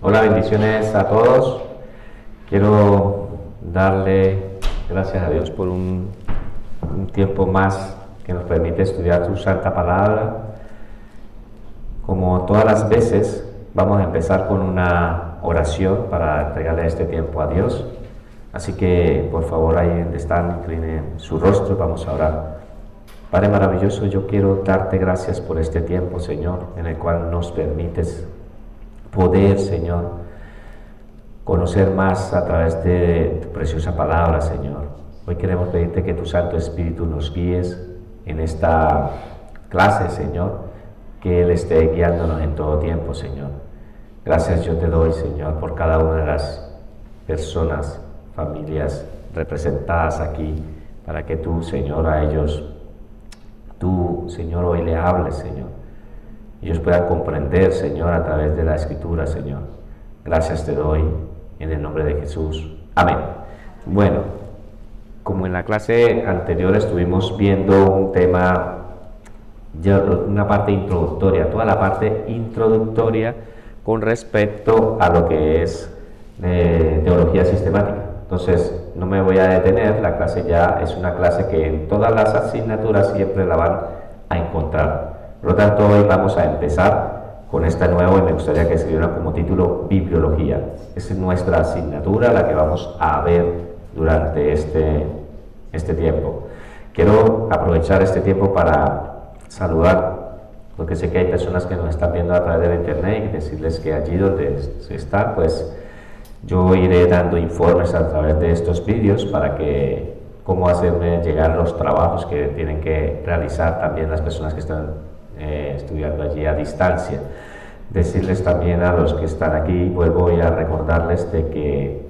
Hola, bendiciones a todos. Quiero darle gracias a Dios por un tiempo más que nos permite estudiar su santa palabra. Como todas las veces, vamos a empezar con una oración para entregarle este tiempo a Dios. Así que, por favor, ahí donde están, inclinen su rostro, vamos a orar. Padre maravilloso, yo quiero darte gracias por este tiempo, Señor, en el cual nos permites poder, Señor, conocer más a través de tu preciosa palabra, Señor. Hoy queremos pedirte que tu Santo Espíritu nos guíes en esta clase, Señor, que Él esté guiándonos en todo tiempo, Señor. Gracias yo te doy, Señor, por cada una de las personas, familias representadas aquí, para que tú, Señor, a ellos, tú, Señor, hoy le hables, Señor. Ellos puedan comprender, Señor, a través de la Escritura, Señor. Gracias te doy en el nombre de Jesús. Amén. Bueno, como en la clase anterior estuvimos viendo un tema, una parte introductoria, toda la parte introductoria con respecto a lo que es teología sistemática. Entonces, no me voy a detener, la clase ya es una clase que en todas las asignaturas siempre la van a encontrar. Por lo tanto, hoy vamos a empezar con esta nueva y me gustaría que se diera como título Bibliología. Esa es nuestra asignatura, la que vamos a ver durante este tiempo. Quiero aprovechar este tiempo para saludar, porque sé que hay personas que nos están viendo a través de la internet y decirles que allí donde se está, pues yo iré dando informes a través de estos vídeos para que cómo hacerme llegar los trabajos que tienen que realizar también las personas que están estudiando allí a distancia. Decirles también a los que están aquí, vuelvo a recordarles de que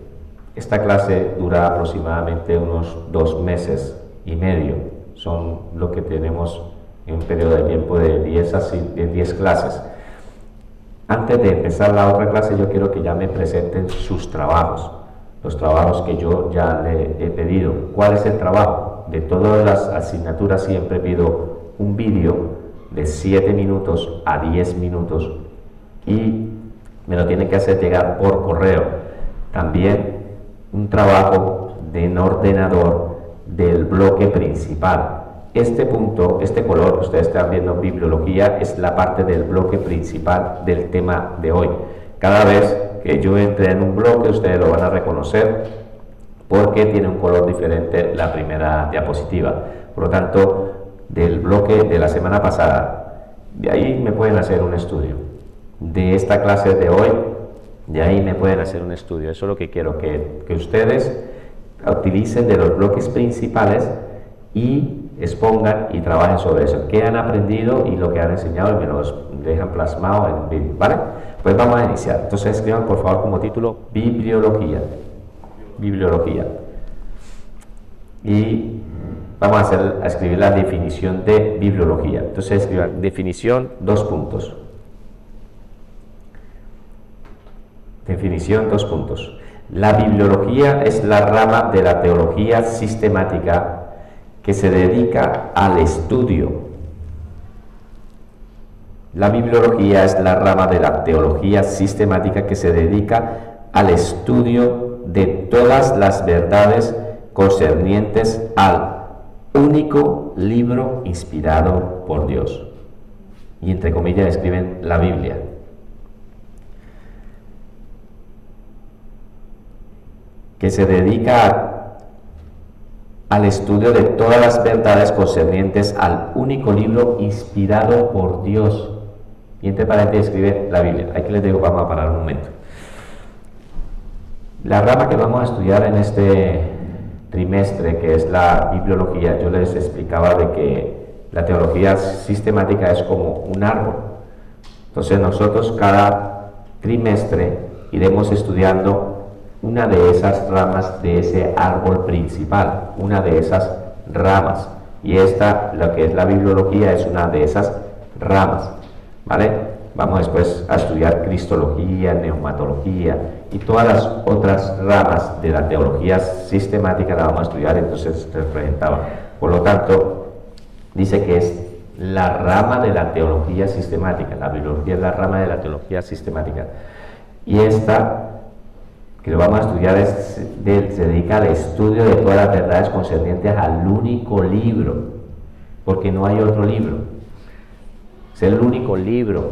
esta clase dura aproximadamente unos 2 meses y medio. Son lo que tenemos en un periodo de tiempo de 10 clases. Antes de empezar la otra clase, yo quiero que ya me presenten sus trabajos, los trabajos que yo ya le he pedido. ¿Cuál es el trabajo? De todas las asignaturas siempre pido un vídeo de 7 minutos a 10 minutos y me lo tienen que hacer llegar por correo. También un trabajo en ordenador del bloque principal. Este punto, este color que ustedes están viendo en bibliología es la parte del bloque principal del tema de hoy. Cada vez que yo entre en un bloque, ustedes lo van a reconocer porque tiene un color diferente la primera diapositiva. Por lo tanto, del bloque de la semana pasada, de ahí me pueden hacer un estudio. De esta clase de hoy, de ahí me pueden hacer un estudio. Eso es lo que quiero, que ustedes utilicen de los bloques principales y expongan y trabajen sobre eso, qué han aprendido y lo que han enseñado y me los dejan plasmado en vídeo, ¿vale? Pues vamos a iniciar. Entonces escriban por favor como título Bibliología. Bibliología. Y vamos a escribir la definición de bibliología. Entonces escriban definición, 2 puntos. Definición, 2 puntos. La bibliología es la rama de la teología sistemática que se dedica al estudio. La bibliología es la rama de la teología sistemática que se dedica al estudio de todas las verdades concernientes al único libro inspirado por Dios. Y entre comillas escriben la Biblia. Que se dedica al estudio de todas las verdades concernientes al único libro inspirado por Dios. Y entre paréntesis escribe la Biblia. Aquí les digo, vamos a parar un momento. La rama que vamos a estudiar en este trimestre, que es la bibliología, yo les explicaba de que la teología sistemática es como un árbol. Entonces nosotros cada trimestre iremos estudiando una de esas ramas de ese árbol principal, una de esas ramas. Y esta, lo que es la bibliología, es una de esas ramas, ¿vale? Vamos después a estudiar cristología, neumatología y todas las otras ramas de la teología sistemática la vamos a estudiar, entonces les presentaba. Por lo tanto, dice que es la rama de la teología sistemática, la bibliología es la rama de la teología sistemática. Y esta que lo vamos a estudiar se dedica al estudio de todas las verdades concernientes al único libro, porque no hay otro libro. Es el único libro,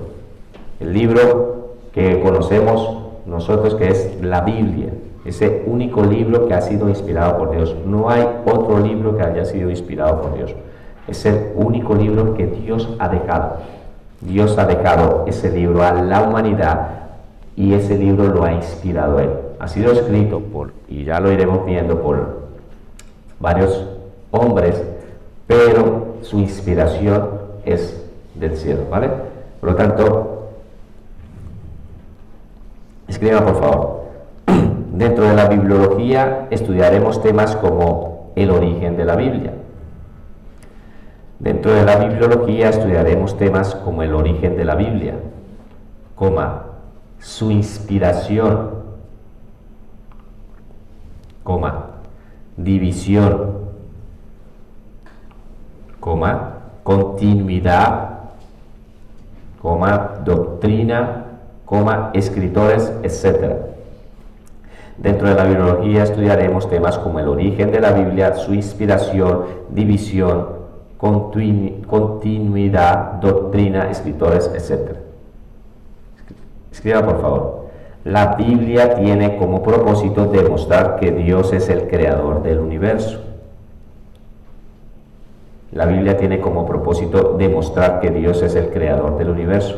el libro que conocemos nosotros, que es la Biblia, ese único libro que ha sido inspirado por Dios. No hay otro libro que haya sido inspirado por Dios. Es el único libro que Dios ha dejado. Dios ha dejado ese libro a la humanidad y ese libro lo ha inspirado Él. Ha sido escrito por, y ya lo iremos viendo, por varios hombres, pero su inspiración es del cielo, ¿vale? Por lo tanto, escriba por favor. Dentro de la bibliología estudiaremos temas como el origen de la Biblia. Dentro de la bibliología estudiaremos temas como el origen de la Biblia, su inspiración, división, continuidad, doctrina, escritores, etc. Dentro de la bibliología estudiaremos temas como el origen de la Biblia, su inspiración, división, continuidad, doctrina, escritores, etc. Escriba por favor. La Biblia tiene como propósito demostrar que Dios es el creador del universo. La Biblia tiene como propósito demostrar que Dios es el creador del universo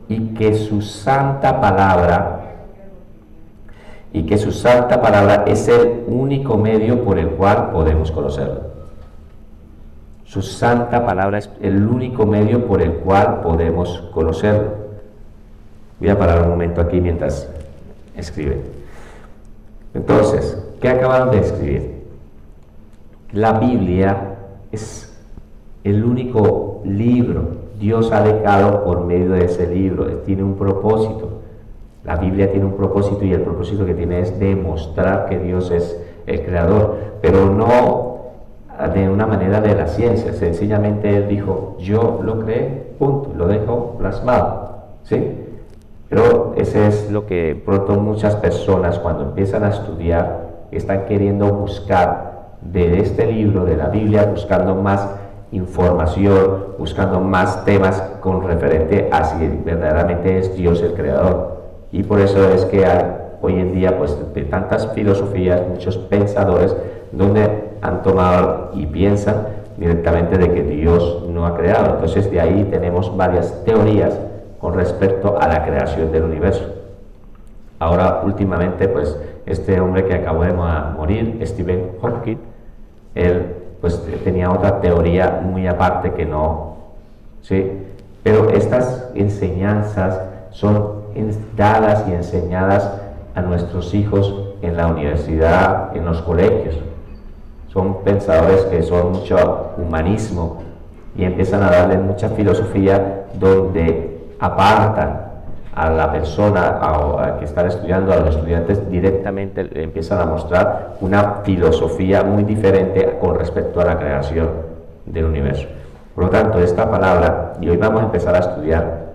y que su santa palabra es el único medio por el cual podemos conocerlo. Su santa palabra es el único medio por el cual podemos conocerlo. Voy a parar un momento aquí mientras escribe. Entonces, ¿qué acaban de escribir? La Biblia es el único libro. Dios ha dejado por medio de ese libro. Tiene un propósito. La Biblia tiene un propósito y el propósito que tiene es demostrar que Dios es el creador, pero no de una manera de la ciencia. Sencillamente Él dijo, yo lo creé, punto, lo dejo plasmado, ¿sí? Pero ese es lo que pronto muchas personas cuando empiezan a estudiar están queriendo buscar de este libro, de la Biblia, buscando más información, buscando más temas con referente a si verdaderamente es Dios el creador. Y por eso es que hay hoy en día pues de tantas filosofías, muchos pensadores donde han tomado y piensan directamente de que Dios no ha creado. Entonces de ahí tenemos varias teorías con respecto a la creación del universo. Ahora últimamente pues este hombre que acabó de morir, Stephen Hawking, él pues tenía otra teoría muy aparte que no, ¿sí? Pero estas enseñanzas son dadas y enseñadas a nuestros hijos en la universidad, en los colegios. Son pensadores que son mucho humanismo y empiezan a darle mucha filosofía donde apartan a la persona a que están estudiando, a los estudiantes directamente le empiezan a mostrar una filosofía muy diferente con respecto a la creación del universo. Por lo tanto, esta palabra, y hoy vamos a empezar a estudiar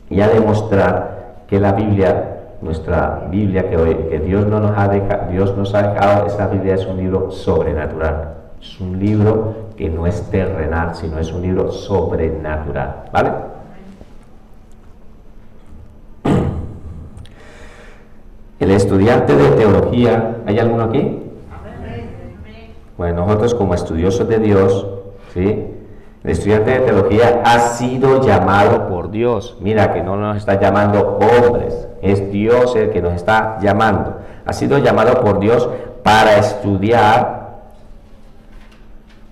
y a demostrar que la Biblia, nuestra Biblia, que Dios nos ha dejado, esa Biblia es un libro sobrenatural. Es un libro que no es terrenal, sino es un libro sobrenatural, ¿vale? El estudiante de teología, ¿hay alguno aquí? Bueno, nosotros como estudiosos de Dios, ¿sí? El estudiante de teología ha sido llamado por Dios. Mira que no nos está llamando hombres, es Dios el que nos está llamando. Ha sido llamado por Dios para estudiar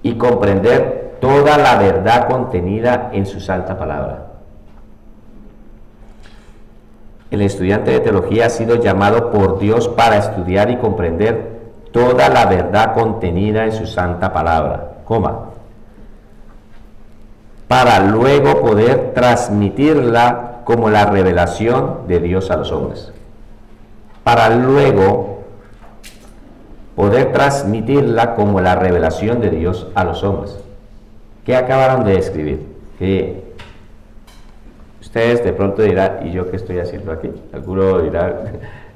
y comprender toda la verdad contenida en su santa palabra. El estudiante de teología ha sido llamado por Dios para estudiar y comprender toda la verdad contenida en su santa palabra, para luego poder transmitirla como la revelación de Dios a los hombres. Para luego poder transmitirla como la revelación de Dios a los hombres. ¿Qué acabaron de escribir? Que Ustedes de pronto dirán, ¿y yo qué estoy haciendo aquí? Alguno dirá,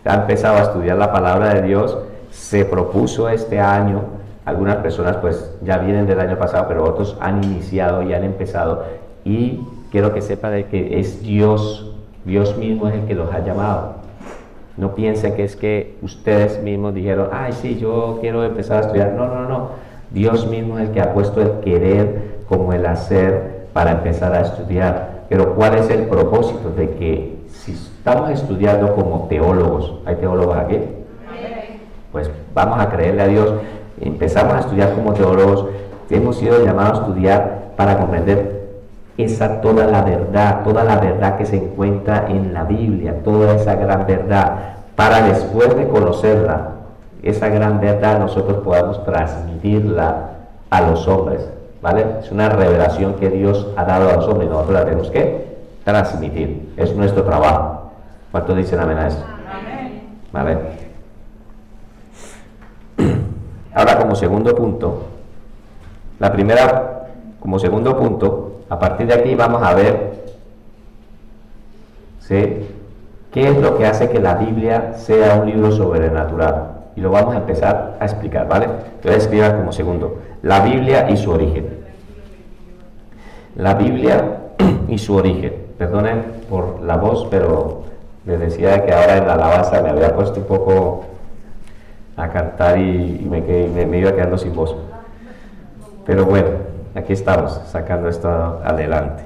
ha empezado a estudiar la palabra de Dios, se propuso este año, algunas personas pues ya vienen del año pasado, pero otros han iniciado y han empezado, y quiero que sepan de que es Dios mismo es el que los ha llamado. No piensen que es que ustedes mismos dijeron, ay sí, yo quiero empezar a estudiar. No, no, no. Dios mismo es el que ha puesto el querer como el hacer para empezar a estudiar. Pero ¿cuál es el propósito? De que si estamos estudiando como teólogos, ¿hay teólogos aquí? Pues vamos a creerle a Dios. Empezamos a estudiar como teólogos, hemos sido llamados a estudiar para comprender toda la verdad que se encuentra en la Biblia, toda esa gran verdad, para después de conocerla, esa gran verdad nosotros podamos transmitirla a los hombres, ¿vale? Es una revelación que Dios ha dado a los hombres, nosotros la tenemos que transmitir, es nuestro trabajo. ¿Cuántos dicen amén a eso? Amén. ¿Vale? Ahora, como segundo punto, a partir de aquí vamos a ver, ¿sí?, qué es lo que hace que la Biblia sea un libro sobrenatural. Y lo vamos a empezar a explicar, ¿vale? Entonces escriban como segundo, la Biblia y su origen. La Biblia y su origen. Perdonen por la voz, pero les decía que ahora en la alabanza me había puesto un poco a cantar y me iba quedando sin voz. Pero bueno, aquí estamos, sacando esto adelante.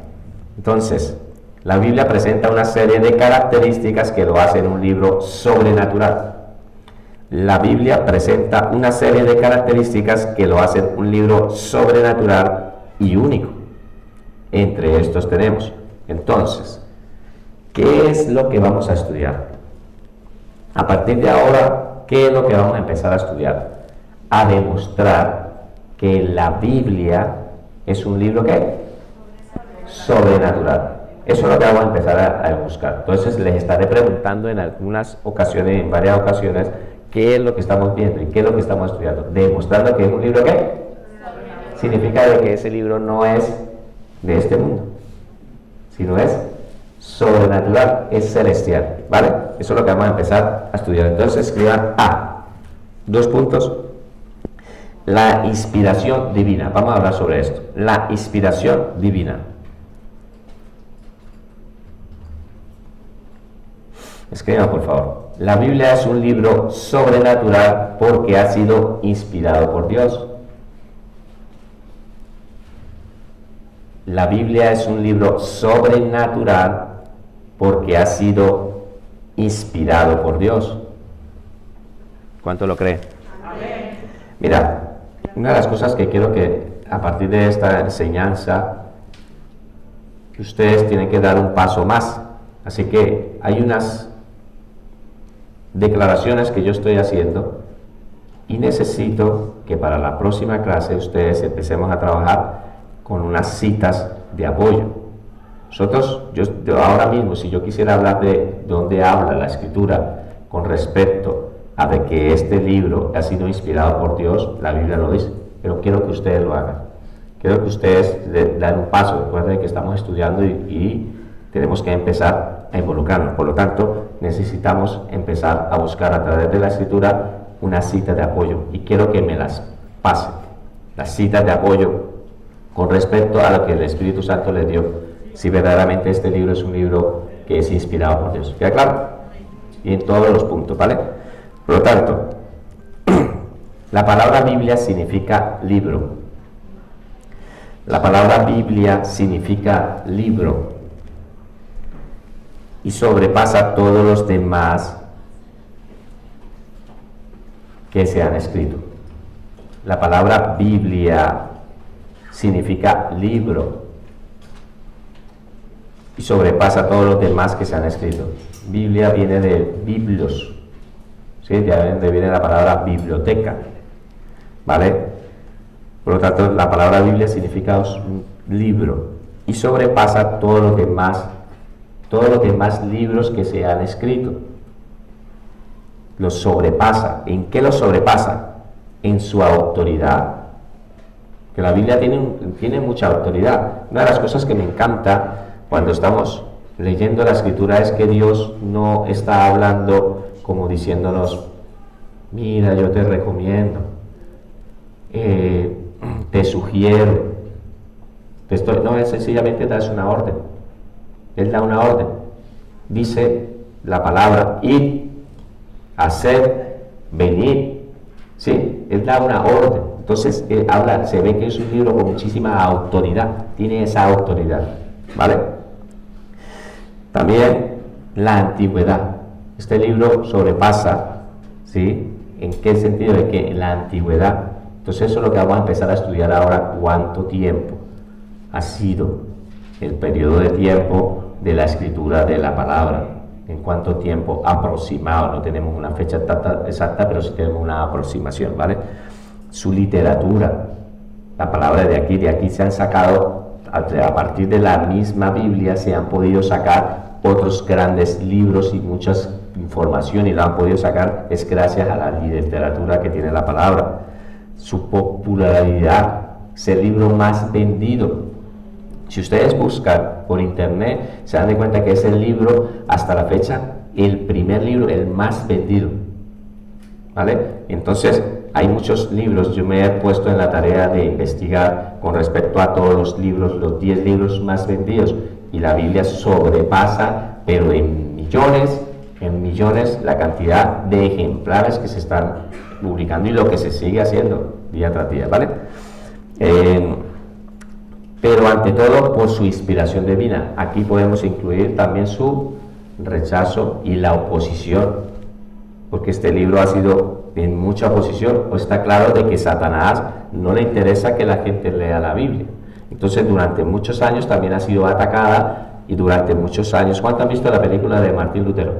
Entonces, la Biblia presenta una serie de características que lo hacen un libro sobrenatural. La Biblia presenta una serie de características que lo hacen un libro sobrenatural y único. Entre estos tenemos. Entonces, ¿qué es lo que vamos a estudiar? A partir de ahora, ¿qué es lo que vamos a empezar a estudiar? A demostrar que la Biblia es un libro ¿qué? Sobrenatural. Eso es lo que vamos a empezar a buscar. Entonces les estaré preguntando en algunas ocasiones, en varias ocasiones, qué es lo que estamos viendo y qué es lo que estamos estudiando. Demostrando que es un libro ¿qué? Significa de que ese libro no es de este mundo, sino es sobrenatural, es celestial, ¿vale? Eso es lo que vamos a empezar a estudiar. Entonces escriban A. 2 puntos. La inspiración divina. Vamos a hablar sobre esto. La inspiración divina. Escriban, por favor. La Biblia es un libro sobrenatural porque ha sido inspirado por Dios. La Biblia es un libro sobrenatural porque ha sido inspirado por Dios. ¿Cuánto lo cree? Amén. Mira, una de las cosas que quiero que a partir de esta enseñanza ustedes tienen que dar un paso más. Así que hay unas declaraciones que yo estoy haciendo y necesito que para la próxima clase ustedes empecemos a trabajar con unas citas de apoyo. Nosotros, yo ahora mismo, si yo quisiera hablar de dónde habla la Escritura con respecto a de que este libro ha sido inspirado por Dios, la Biblia lo dice, pero quiero que ustedes lo hagan. Quiero que ustedes den un paso. Recuerden que estamos estudiando y tenemos que empezar a involucrarnos. Por lo tanto, necesitamos empezar a buscar a través de la Escritura una cita de apoyo. Y quiero que me las pasen, las citas de apoyo con respecto a lo que el Espíritu Santo les dio. Si verdaderamente este libro es un libro que es inspirado por Dios. ¿Queda claro? Y en todos los puntos, ¿vale? Por lo tanto, la palabra Biblia significa libro. La palabra Biblia significa libro y sobrepasa todos los demás que se han escrito. La palabra Biblia significa libro y sobrepasa todos los demás que se han escrito. Biblia viene de biblos, ¿sí? De donde viene la palabra biblioteca, ¿vale? Por lo tanto, la palabra Biblia significa un libro y sobrepasa todos los demás libros que se han escrito. Los sobrepasa. ¿En qué los sobrepasa? En su autoridad. Que la Biblia tiene mucha autoridad. Una de las cosas que me encanta cuando estamos leyendo la escritura es que Dios no está hablando como diciéndonos, mira, yo te recomiendo, te sugiero, no, es sencillamente das una orden. Él da una orden. Dice la palabra, id, haced, venid. Sí, Él da una orden. Entonces, se ve que es un libro con muchísima autoridad. Tiene esa autoridad. ¿Vale? También la antigüedad. Este libro sobrepasa, ¿sí? ¿En qué sentido? De que en la antigüedad. Entonces, eso es lo que vamos a empezar a estudiar ahora. ¿Cuánto tiempo ha sido el periodo de tiempo de la escritura de la palabra? ¿En cuánto tiempo aproximado? No tenemos una fecha exacta, pero sí tenemos una aproximación, ¿vale? Su literatura, la palabra de aquí se han sacado, a partir de la misma Biblia se han podido sacar otros grandes libros y muchas información, y la han podido sacar es gracias a la literatura que tiene la palabra. Su popularidad, es el libro más vendido. Si ustedes buscan por internet, se dan de cuenta que es el libro, hasta la fecha, el primer libro, el más vendido. ¿Vale? Entonces, hay muchos libros, yo me he puesto en la tarea de investigar con respecto a todos los libros, los 10 libros más vendidos, y la Biblia sobrepasa, pero en millones, la cantidad de ejemplares que se están publicando y lo que se sigue haciendo día tras día, ¿vale? Pero ante todo por su inspiración divina. Aquí podemos incluir también su rechazo y la oposición, porque este libro ha sido en mucha oposición. Pues está claro de que Satanás no le interesa que la gente lea la Biblia. Entonces durante muchos años también ha sido atacada, y durante muchos años. ¿Cuántos han visto la película de Martín Lutero?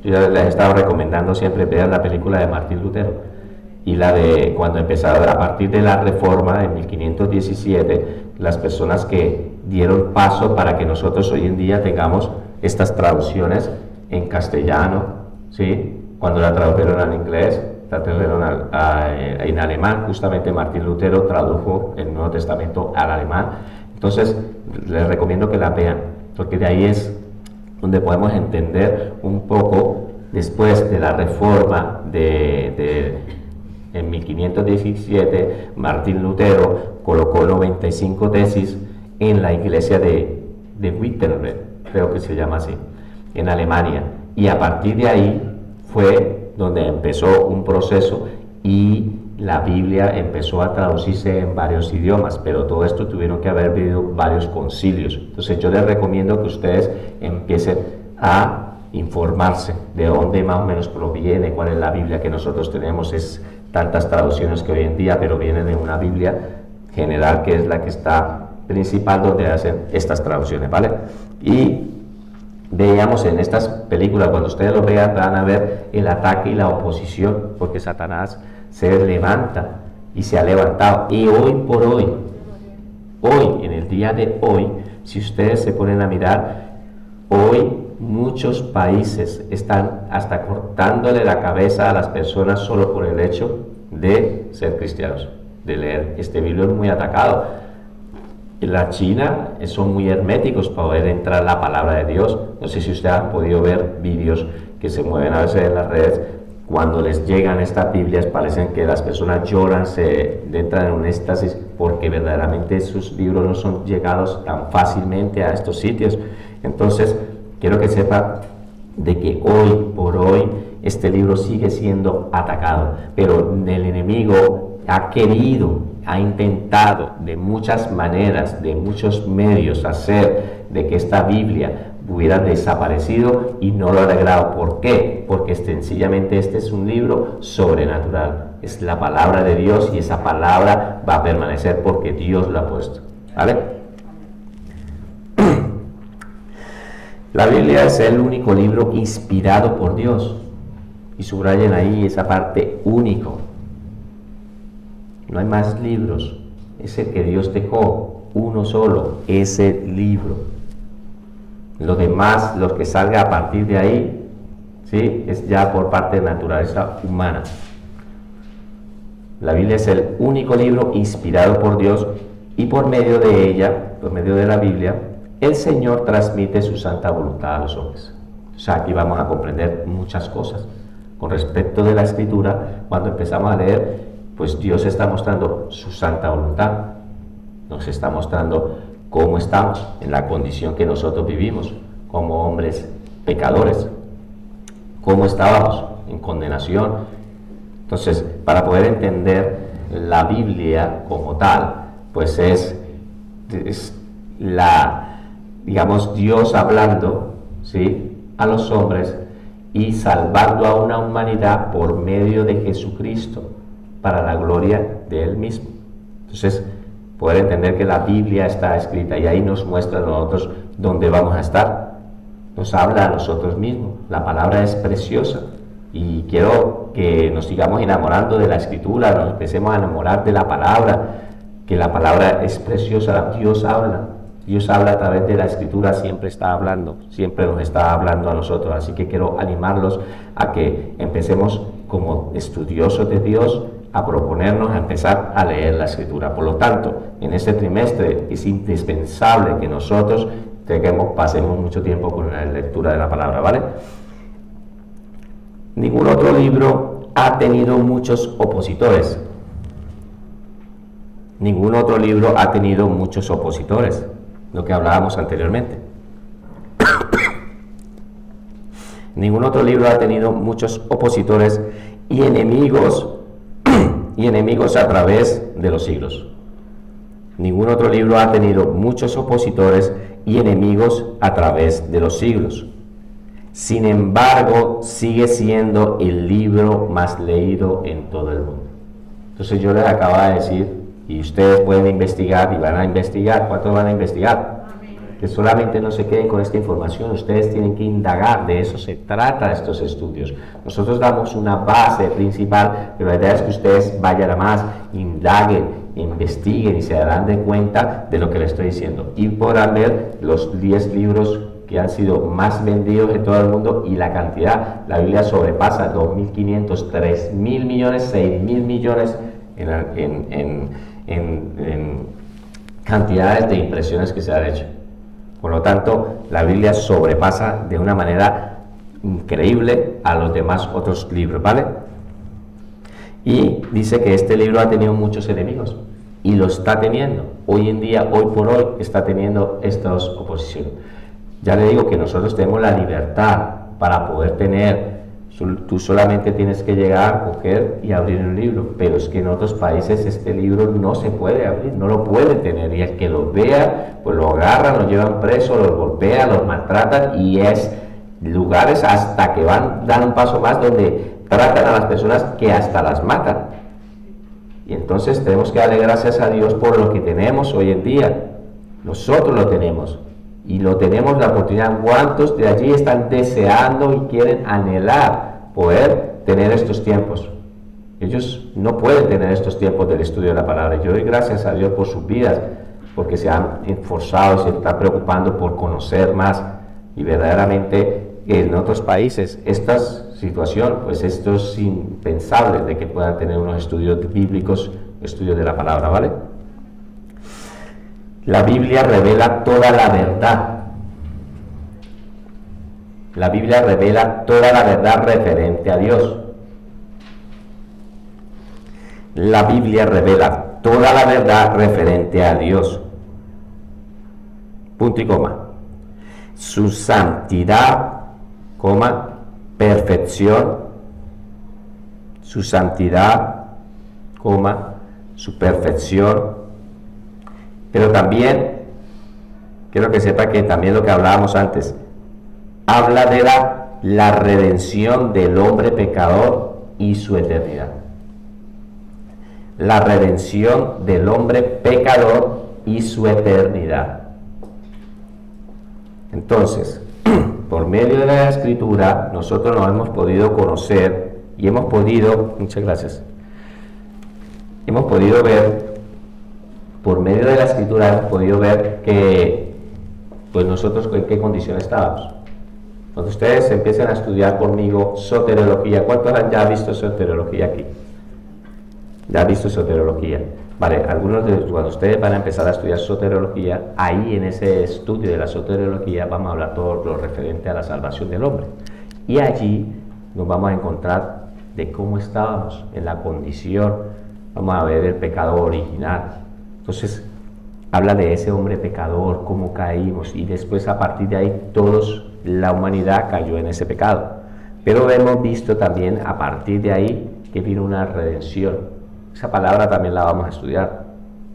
Yo ya les he estado recomendando siempre vean la película de Martín Lutero. Y la de cuando empezaron, a partir de la Reforma en 1517, las personas que dieron paso para que nosotros hoy en día tengamos estas traducciones en castellano, ¿sí? Cuando la tradujeron al inglés, la tradujeron en alemán. Justamente Martín Lutero tradujo el Nuevo Testamento al alemán. Entonces les recomiendo que la vean, porque de ahí es donde podemos entender un poco, después de la Reforma en 1517, Martín Lutero colocó 95 tesis en la iglesia de Wittenberg, creo que se llama así, en Alemania, y a partir de ahí fue donde empezó un proceso y la Biblia empezó a traducirse en varios idiomas, pero todo esto tuvieron que haber vivido varios concilios. Entonces yo les recomiendo que ustedes empiecen a informarse de dónde más o menos proviene, cuál es la Biblia que nosotros tenemos. Es tantas traducciones que hoy en día, pero vienen de una Biblia general que es la que está principal, donde hacen estas traducciones, ¿vale? Y veamos en estas películas, cuando ustedes lo vean, van a ver el ataque y la oposición, porque Satanás se levanta y se ha levantado. Y hoy por hoy, en el día de hoy, si ustedes se ponen a mirar, hoy muchos países están hasta cortándole la cabeza a las personas solo por el hecho de ser cristianos, de leer. Este libro es muy atacado. En la China son muy herméticos para poder entrar la palabra de Dios. No sé si ustedes han podido ver vídeos que se mueven a veces en las redes. Cuando les llegan estas Biblias, parecen que las personas lloran, se entran en un éxtasis, porque verdaderamente sus libros no son llegados tan fácilmente a estos sitios. Entonces, quiero que sepa de que hoy por hoy este libro sigue siendo atacado, pero el enemigo ha intentado de muchas maneras, de muchos medios, hacer de que esta Biblia hubiera desaparecido, y no lo ha logrado. ¿Por qué? Porque sencillamente este es un libro sobrenatural, es la palabra de Dios, y esa palabra va a permanecer porque Dios la ha puesto, ¿vale? La Biblia es el único libro inspirado por Dios, y subrayen ahí esa parte: único. No hay más libros, es el que Dios dejó, uno solo, ese libro. Lo demás, lo que salga a partir de ahí, ¿sí?, es ya por parte de naturaleza humana. La Biblia es el único libro inspirado por Dios, y por medio de ella, por medio de la Biblia, el Señor transmite su santa voluntad a los hombres. O sea, aquí vamos a comprender muchas cosas. Con respecto de la Escritura, cuando empezamos a leer, pues Dios está mostrando su santa voluntad. Nos está mostrando cómo estamos en la condición que nosotros vivimos como hombres pecadores. Cómo estábamos en condenación. Entonces, para poder entender la Biblia como tal, pues es digamos, Dios hablando, ¿sí?, a los hombres y salvando a una humanidad por medio de Jesucristo para la gloria de Él mismo. Entonces, poder entender que la Biblia está escrita y ahí nos muestra a nosotros dónde vamos a estar. Nos habla a nosotros mismos. La palabra es preciosa y quiero que nos sigamos enamorando de la Escritura, nos empecemos a enamorar de la palabra, que la palabra es preciosa. Dios habla a través de la Escritura, siempre está hablando, siempre nos está hablando a nosotros. Así que quiero animarlos a que empecemos como estudiosos de Dios a proponernos a empezar a leer la Escritura. Por lo tanto, en este trimestre es indispensable que nosotros pasemos mucho tiempo con la lectura de la palabra, ¿vale? Ningún otro libro ha tenido muchos opositores. Ningún otro libro ha tenido muchos opositores, lo que hablábamos anteriormente. Ningún otro libro ha tenido muchos opositores y enemigos a través de los siglos. Ningún otro libro ha tenido muchos opositores y enemigos a través de los siglos. Sin embargo, sigue siendo el libro más leído en todo el mundo. Entonces yo les acabo de decir, y ustedes pueden investigar y van a investigar. ¿Cuántos van a investigar? Que solamente no se queden con esta información, ustedes tienen que indagar, de eso se trata estos estudios. Nosotros damos una base principal, pero la idea es que ustedes vayan a más, indaguen, investiguen y se darán de cuenta de lo que les estoy diciendo. Y podrán ver los 10 libros que han sido más vendidos en todo el mundo y la cantidad. La Biblia sobrepasa 2.500, 3.000 millones, 6.000 millones en cantidades de impresiones que se han hecho. Por lo tanto, la Biblia sobrepasa de una manera increíble a los demás otros libros, ¿vale? Y dice que este libro ha tenido muchos enemigos y lo está teniendo. Hoy en día, hoy por hoy, está teniendo estas oposiciones. Ya le digo que nosotros tenemos la libertad para poder tener. Tú solamente tienes que llegar, coger y abrir un libro, pero es que en otros países este libro no se puede abrir, no lo puede tener, y el que lo vea, pues lo agarran, lo llevan preso, los golpean, los maltratan, y es lugares hasta que dan un paso más donde tratan a las personas que hasta las matan. Y entonces tenemos que darle gracias a Dios por lo que tenemos hoy en día. Nosotros lo tenemos. Y lo tenemos la oportunidad. ¿Cuántos de allí están deseando y quieren anhelar poder tener estos tiempos? Ellos no pueden tener estos tiempos del estudio de la palabra. Yo doy gracias a Dios por sus vidas, porque se han esforzado y se están preocupando por conocer más. Y verdaderamente en otros países esta situación, pues esto es impensable de que puedan tener unos estudios bíblicos, estudios de la palabra, ¿vale? La Biblia revela toda la verdad. La Biblia revela toda la verdad referente a Dios. La Biblia revela toda la verdad referente a Dios. Punto y coma. Su santidad, coma, perfección. Su santidad, coma, su perfección. Pero también, quiero que sepa que también lo que hablábamos antes, habla de la redención del hombre pecador y su eternidad. La redención del hombre pecador y su eternidad. Entonces, por medio de la Escritura, nosotros nos hemos podido conocer y hemos podido, muchas gracias, hemos podido ver. Por medio de la Escritura hemos podido ver que, pues nosotros en qué condición estábamos. Cuando ustedes empiecen a estudiar conmigo soteriología, ¿cuántos han ya visto soteriología aquí? Ya han visto soteriología. Vale, cuando ustedes van a empezar a estudiar soteriología, ahí en ese estudio de la soteriología vamos a hablar todo lo referente a la salvación del hombre. Y allí nos vamos a encontrar de cómo estábamos en la condición, vamos a ver el pecado original. Entonces, habla de ese hombre pecador, cómo caímos, y después a partir de ahí la humanidad cayó en ese pecado. Pero hemos visto también a partir de ahí que vino una redención. Esa palabra también la vamos a estudiar.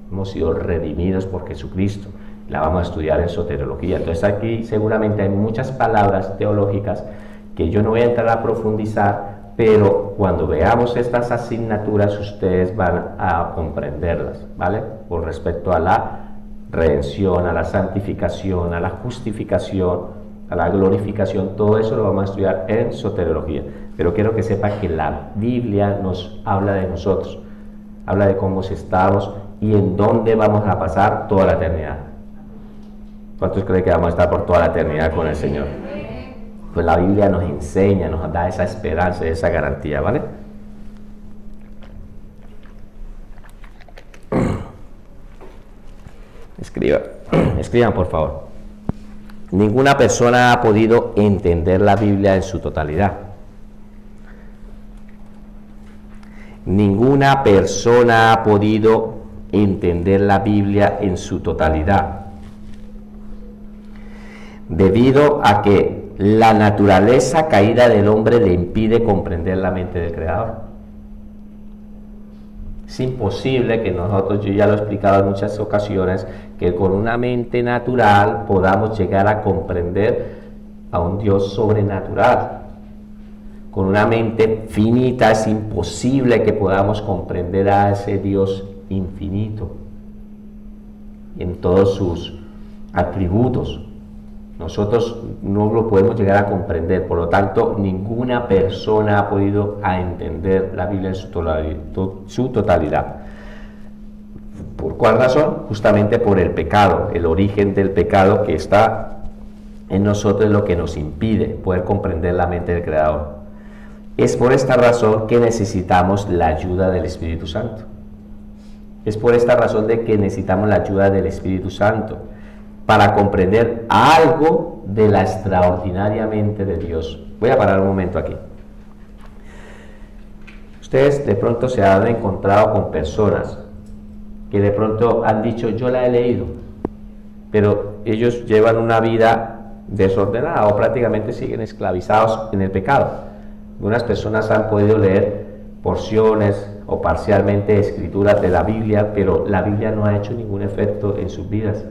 Hemos sido redimidos por Jesucristo. La vamos a estudiar en soteriología. Entonces aquí seguramente hay muchas palabras teológicas que yo no voy a entrar a profundizar, pero cuando veamos estas asignaturas ustedes van a comprenderlas, ¿vale? Con respecto a la redención, a la santificación, a la justificación, a la glorificación, todo eso lo vamos a estudiar en soteriología. Pero quiero que sepan que la Biblia nos habla de nosotros, habla de cómo estamos y en dónde vamos a pasar toda la eternidad. ¿Cuántos creen que vamos a estar por toda la eternidad con el Señor? Pues la Biblia nos enseña, nos da esa esperanza, esa garantía, ¿vale? Escriban por favor. Ninguna persona ha podido entender la Biblia en su totalidad. Ninguna persona ha podido entender la Biblia en su totalidad, debido a que la naturaleza caída del hombre le impide comprender la mente del Creador. Es imposible que nosotros, yo ya lo he explicado en muchas ocasiones, que con una mente natural podamos llegar a comprender a un Dios sobrenatural. Con una mente finita es imposible que podamos comprender a ese Dios infinito en todos sus atributos. Nosotros no lo podemos llegar a comprender, por lo tanto, ninguna persona ha podido entender la Biblia en su totalidad. ¿Por cuál razón? Justamente por el pecado, el origen del pecado que está en nosotros es lo que nos impide poder comprender la mente del Creador. Es por esta razón que necesitamos la ayuda del Espíritu Santo. Es por esta razón de que necesitamos la ayuda del Espíritu Santo para comprender algo de la extraordinaria mente de Dios. Voy a parar un momento aquí. Ustedes de pronto se han encontrado con personas que de pronto han dicho, yo la he leído, pero ellos llevan una vida desordenada o prácticamente siguen esclavizados en el pecado. Algunas personas han podido leer porciones o parcialmente escrituras de la Biblia, pero la Biblia no ha hecho ningún efecto en sus vidas.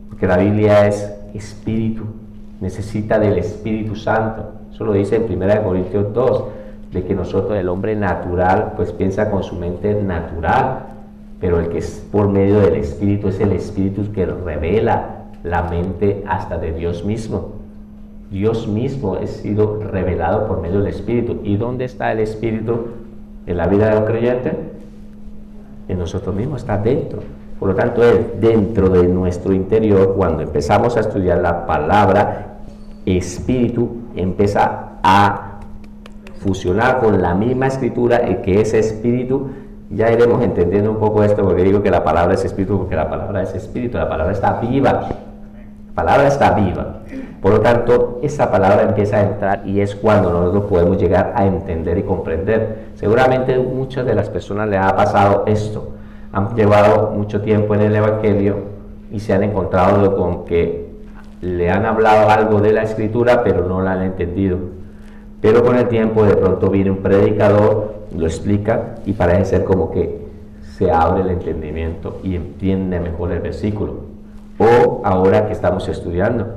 Porque la Biblia es espíritu, necesita del Espíritu Santo. Eso lo dice en 1 Corintios 2, de que nosotros, el hombre natural, pues piensa con su mente natural, pero el que es por medio del Espíritu es el Espíritu que revela la mente hasta de Dios mismo. Dios mismo ha sido revelado por medio del Espíritu. ¿Y dónde está el Espíritu en la vida de un creyente? En nosotros mismos, está dentro. Por lo tanto, es dentro de nuestro interior. Cuando empezamos a estudiar la palabra Espíritu, empieza a fusionar con la misma escritura, el que es Espíritu. Ya iremos entendiendo un poco esto, porque digo que la palabra es Espíritu, porque la palabra es Espíritu, la palabra está viva. La palabra está viva. Por lo tanto, esa palabra empieza a entrar y es cuando nosotros podemos llegar a entender y comprender. Seguramente muchas de las personas les ha pasado esto. Han llevado mucho tiempo en el Evangelio y se han encontrado con que le han hablado algo de la Escritura, pero no la han entendido. Pero con el tiempo de pronto viene un predicador, lo explica y parece ser como que se abre el entendimiento y entiende mejor el versículo. O ahora que estamos estudiando.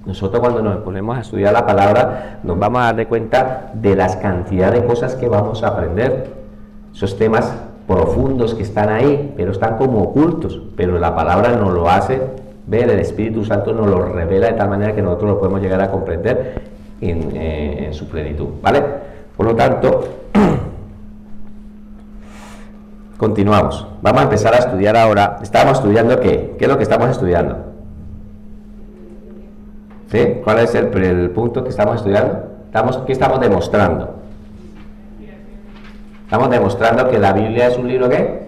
Nosotros cuando nos ponemos a estudiar la palabra nos vamos a dar cuenta de las cantidades de cosas que vamos a aprender. Esos temas profundos que están ahí, pero están como ocultos, pero la palabra nos lo hace ver, el Espíritu Santo nos lo revela de tal manera que nosotros lo podemos llegar a comprender en su plenitud, ¿vale? Por lo tanto, continuamos. Vamos a empezar a estudiar ahora. Estamos estudiando ¿qué? ¿Qué es lo que estamos estudiando? ¿Sí? ¿Cuál es el punto que estamos estudiando? ¿Qué estamos demostrando? Estamos demostrando que la Biblia es un libro ¿qué?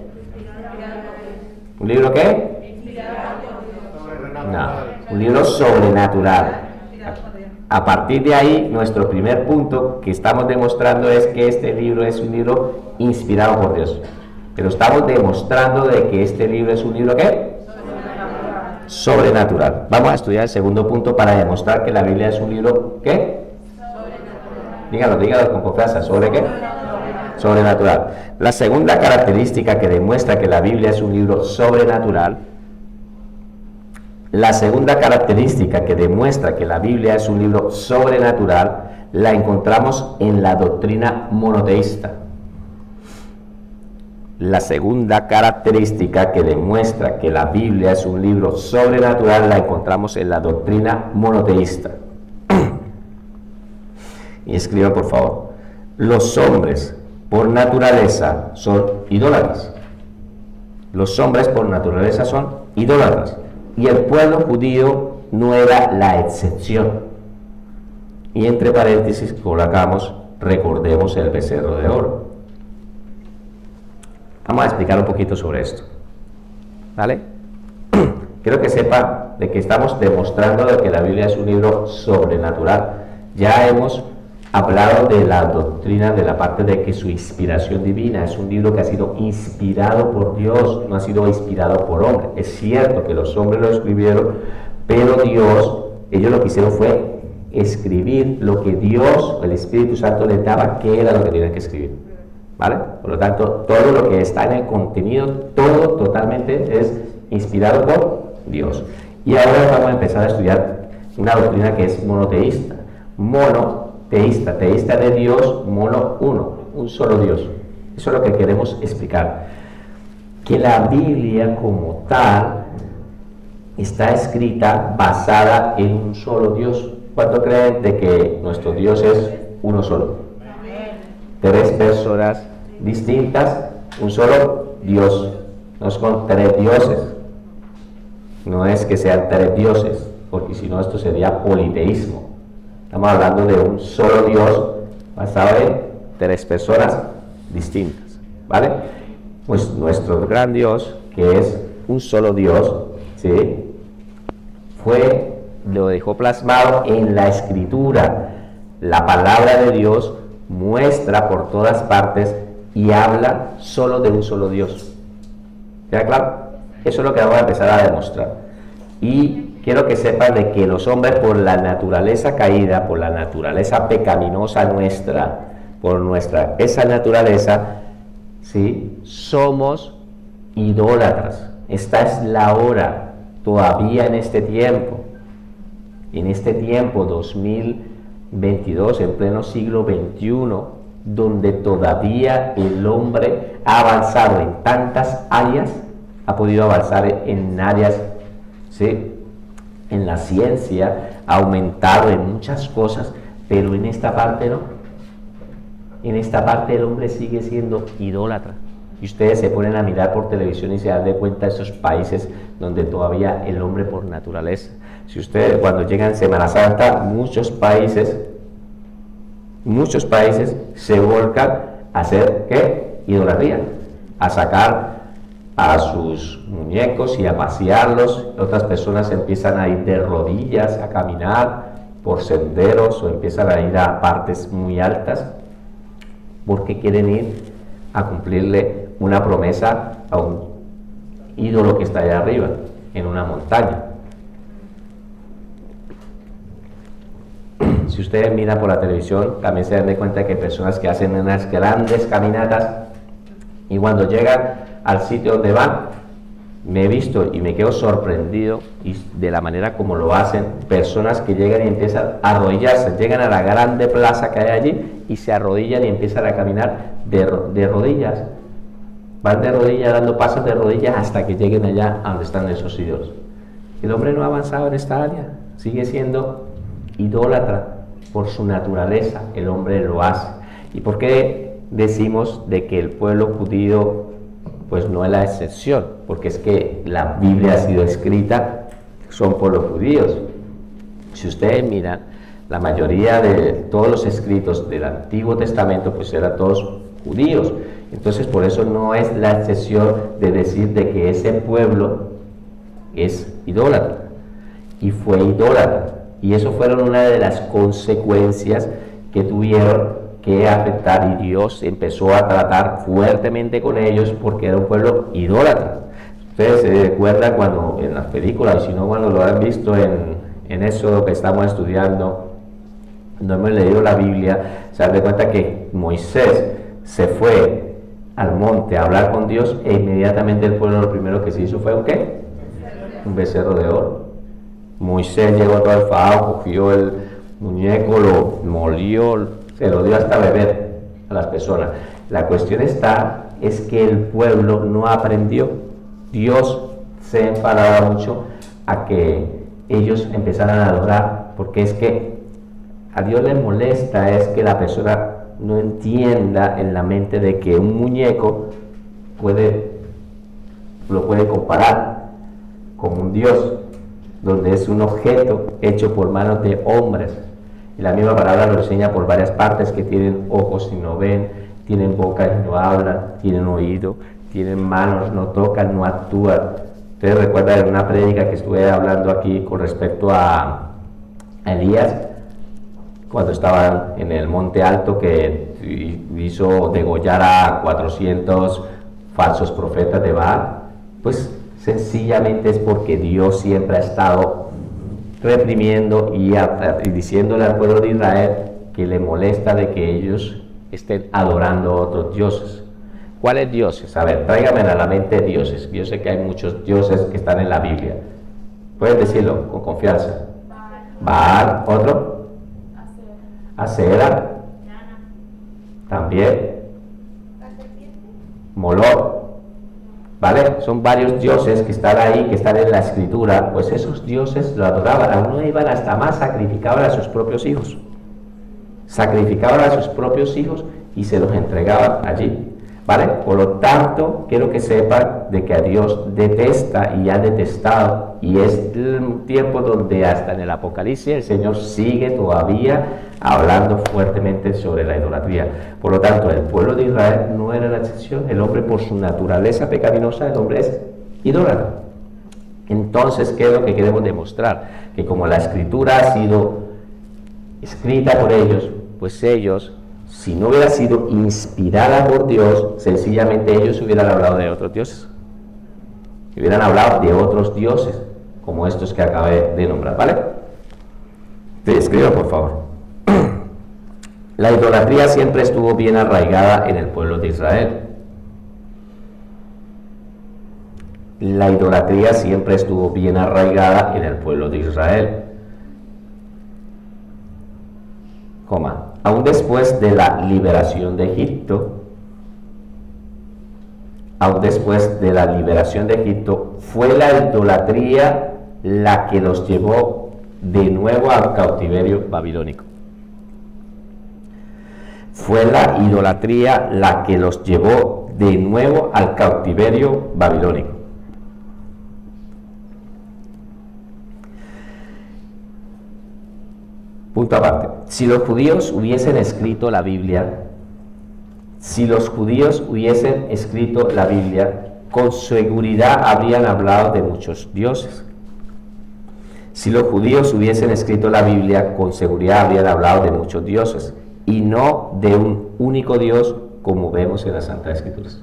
¿Un libro qué? No, un libro sobrenatural. A partir de ahí, nuestro primer punto que estamos demostrando es que este libro es un libro inspirado por Dios. Pero estamos demostrando de que este libro es un libro ¿qué? Sobrenatural. Vamos a estudiar el segundo punto para demostrar que la Biblia es un libro ¿qué? Dígalo con confianza. ¿Sobre qué? Sobrenatural. La segunda característica que demuestra que la Biblia es un libro sobrenatural, la encontramos en la doctrina monoteísta. La segunda característica que demuestra que la Biblia es un libro sobrenatural la encontramos en la doctrina monoteísta. Y escriban por favor: los hombres por naturaleza son idólatras. Los hombres por naturaleza son idólatras. Y el pueblo judío no era la excepción. Y entre paréntesis colocamos: recordemos el becerro de oro. Vamos a explicar un poquito sobre esto, ¿vale? Quiero que sepa de que estamos demostrando de que la Biblia es un libro sobrenatural. Ya hemos hablado de la doctrina, de la parte de que su inspiración divina es un libro que ha sido inspirado por Dios, no ha sido inspirado por hombre. Es cierto que los hombres lo escribieron, pero Dios, ellos lo que hicieron fue escribir lo que Dios, el Espíritu Santo les daba, que era lo que tenían que escribir, ¿vale? Por lo tanto, todo lo que está en el contenido, todo totalmente es inspirado por Dios. Y ahora vamos a empezar a estudiar una doctrina que es monoteísta. Monoteísta, teísta de Dios, mono, uno, un solo Dios. Eso es lo que queremos explicar. Que la Biblia como tal está escrita basada en un solo Dios. ¿Cuánto creen de que nuestro Dios es uno solo? Tres personas distintas, un solo Dios. No es con tres dioses. No es que sean tres dioses, porque si no esto sería politeísmo. Estamos hablando de un solo Dios basado en tres personas distintas, ¿vale? Pues nuestro gran Dios, que es un solo Dios, ¿sí? Lo dejó plasmado en la Escritura. La palabra de Dios muestra por todas partes y habla solo de un solo Dios. ¿Queda claro? Eso es lo que vamos a empezar a demostrar. Y quiero que sepan de que los hombres, por la naturaleza caída, por la naturaleza pecaminosa nuestra, esa naturaleza, ¿sí? Somos idólatras. Esta es la hora, todavía en este tiempo 2022, en pleno siglo XXI, donde todavía el hombre ha avanzado en tantas áreas, ha podido avanzar en áreas, ¿sí? En la ciencia, ha aumentado en muchas cosas, pero en esta parte no. En esta parte el hombre sigue siendo idólatra. Y ustedes se ponen a mirar por televisión y se dan de cuenta de esos países donde todavía el hombre por naturaleza. Si ustedes cuando llegan Semana Santa, muchos países se volcan a hacer ¿qué? Idolatría, a sacar a sus muñecos y a pasearlos. Otras personas empiezan a ir de rodillas a caminar por senderos o empiezan a ir a partes muy altas porque quieren ir a cumplirle una promesa a un ídolo que está allá arriba en una montaña. Si ustedes miran por la televisión, también se dan de cuenta que hay personas que hacen unas grandes caminatas y cuando llegan al sitio donde van, me he visto y me quedo sorprendido y de la manera como lo hacen, personas que llegan y empiezan a arrodillarse, llegan a la grande plaza que hay allí y se arrodillan y empiezan a caminar de rodillas, van de rodillas, dando pasos de rodillas hasta que lleguen allá a donde están esos ídolos. El hombre no ha avanzado en esta área, sigue siendo idólatra por su naturaleza, el hombre lo hace. ¿Y por qué decimos de que el pueblo judío pues no es la excepción? Porque es que la Biblia ha sido escrita, son por los judíos. Si ustedes miran, la mayoría de todos los escritos del Antiguo Testamento pues eran todos judíos. Entonces por eso no es la excepción de decir de que ese pueblo es idólatra y fue idólatra, y eso fueron una de las consecuencias que tuvieron que afectar, y Dios empezó a tratar fuertemente con ellos porque era un pueblo idólatra. Ustedes se recuerdan cuando en las películas, y si no cuando lo han visto en eso que estamos estudiando, no hemos leído la Biblia, se dan cuenta que Moisés se fue al monte a hablar con Dios, e inmediatamente el pueblo lo primero que se hizo fue ¿un qué? Un becerro de oro. Moisés llegó todo enfadado, cogió el muñeco, lo molió, se lo dio hasta beber a las personas. La cuestión es que el pueblo no aprendió. Dios se enfadaba mucho a que ellos empezaran a adorar, porque es que a Dios le molesta es que la persona no entienda en la mente de que un muñeco lo puede comparar con un Dios, donde es un objeto hecho por manos de hombres. Y la misma palabra lo enseña por varias partes, que tienen ojos y no ven, tienen boca y no hablan, tienen oído, tienen manos, no tocan, no actúan. Ustedes recuerdan en una prédica que estuve hablando aquí con respecto a Elías, cuando estaba en el monte alto, que hizo degollar a 400 falsos profetas de Baal. Pues sencillamente es porque Dios siempre ha estado reprimiendo y diciéndole al pueblo de Israel que le molesta de que ellos estén adorando a otros dioses. ¿Cuáles dioses? A ver, tráigame a la mente dioses. Yo sé que hay muchos dioses que están en la Biblia. Puedes decirlo con confianza. Baal, otro. Acera. También. Moloch. ¿Vale? Son varios dioses que están ahí, que están en la escritura. Pues esos dioses lo adoraban. Algunos iban hasta más, sacrificaban a sus propios hijos. Sacrificaban a sus propios hijos y se los entregaban allí. ¿Vale? Por lo tanto, quiero que sepan de que a Dios detesta y ha detestado, y es un tiempo donde hasta en el Apocalipsis el Señor sigue todavía hablando fuertemente sobre la idolatría. Por lo tanto, el pueblo de Israel no era la excepción. El hombre, por su naturaleza pecaminosa, el hombre es idólatra. Entonces, ¿qué es lo que queremos demostrar? Que como la escritura ha sido escrita por ellos, pues ellos, si no hubiera sido inspirada por Dios, sencillamente ellos hubieran hablado de otros dioses. Hubieran hablado de otros dioses, como estos que acabé de nombrar, ¿vale? Te escribo, por favor. La idolatría siempre estuvo bien arraigada en el pueblo de Israel. La idolatría siempre estuvo bien arraigada en el pueblo de Israel. Aún después de la liberación de Egipto, fue la idolatría la que los llevó de nuevo al cautiverio babilónico. Fue la idolatría la que los llevó de nuevo al cautiverio babilónico. Punto aparte. Si los judíos hubiesen escrito la Biblia, con seguridad habrían hablado de muchos dioses. Si los judíos hubiesen escrito la Biblia, con seguridad habrían hablado de muchos dioses, y no de un único Dios, como vemos en las Santas Escrituras.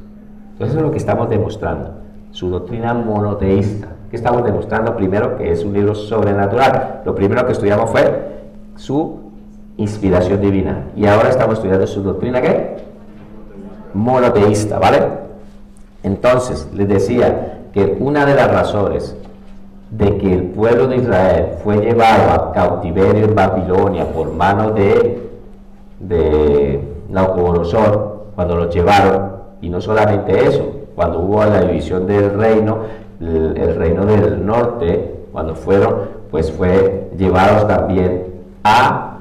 Entonces, eso es lo que estamos demostrando, su doctrina monoteísta. ¿Qué estamos demostrando? Primero, que es un libro sobrenatural. Lo primero que estudiamos fue su inspiración divina, y ahora estamos estudiando su doctrina, ¿qué? Monoteísta, ¿vale? Entonces, les decía que una de las razones de que el pueblo de Israel fue llevado a cautiverio en Babilonia por mano de Nabucodonosor, cuando los llevaron, y no solamente eso, cuando hubo la división del reino, el reino del norte, cuando fueron, pues fue llevados también a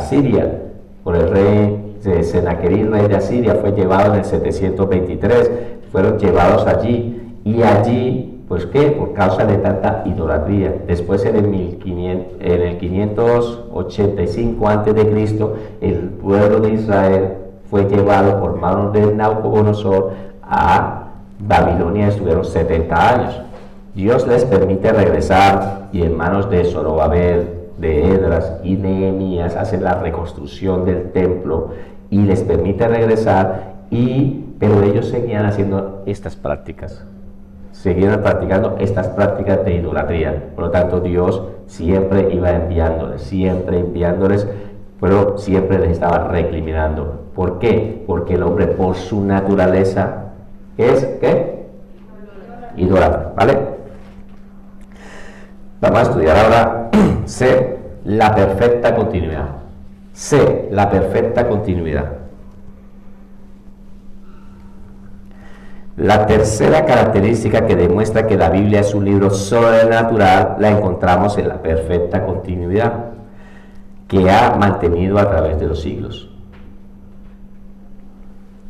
Siria, por el rey de Senaquerib, rey de Asiria, fue llevado en el 723, fueron llevados allí, y allí, pues ¿qué? Por causa de tanta idolatría. Después en el 585 a.C., el pueblo de Israel fue llevado por manos de Nabucodonosor a Babilonia, estuvieron 70 años. Dios les permite regresar y en manos de Zorobabel, de Esdras y Nehemías hacen la reconstrucción del templo y les permite regresar, pero ellos seguían haciendo estas prácticas, seguían practicando estas prácticas de idolatría. Por lo tanto, Dios siempre iba enviándoles, pero siempre les estaba recriminando. ¿Por qué? Porque el hombre por su naturaleza es ¿qué? Idólatra, ¿vale? Vamos a estudiar ahora C, la perfecta continuidad. C, la perfecta continuidad. La tercera característica que demuestra que la Biblia es un libro sobrenatural la encontramos en la perfecta continuidad que ha mantenido a través de los siglos.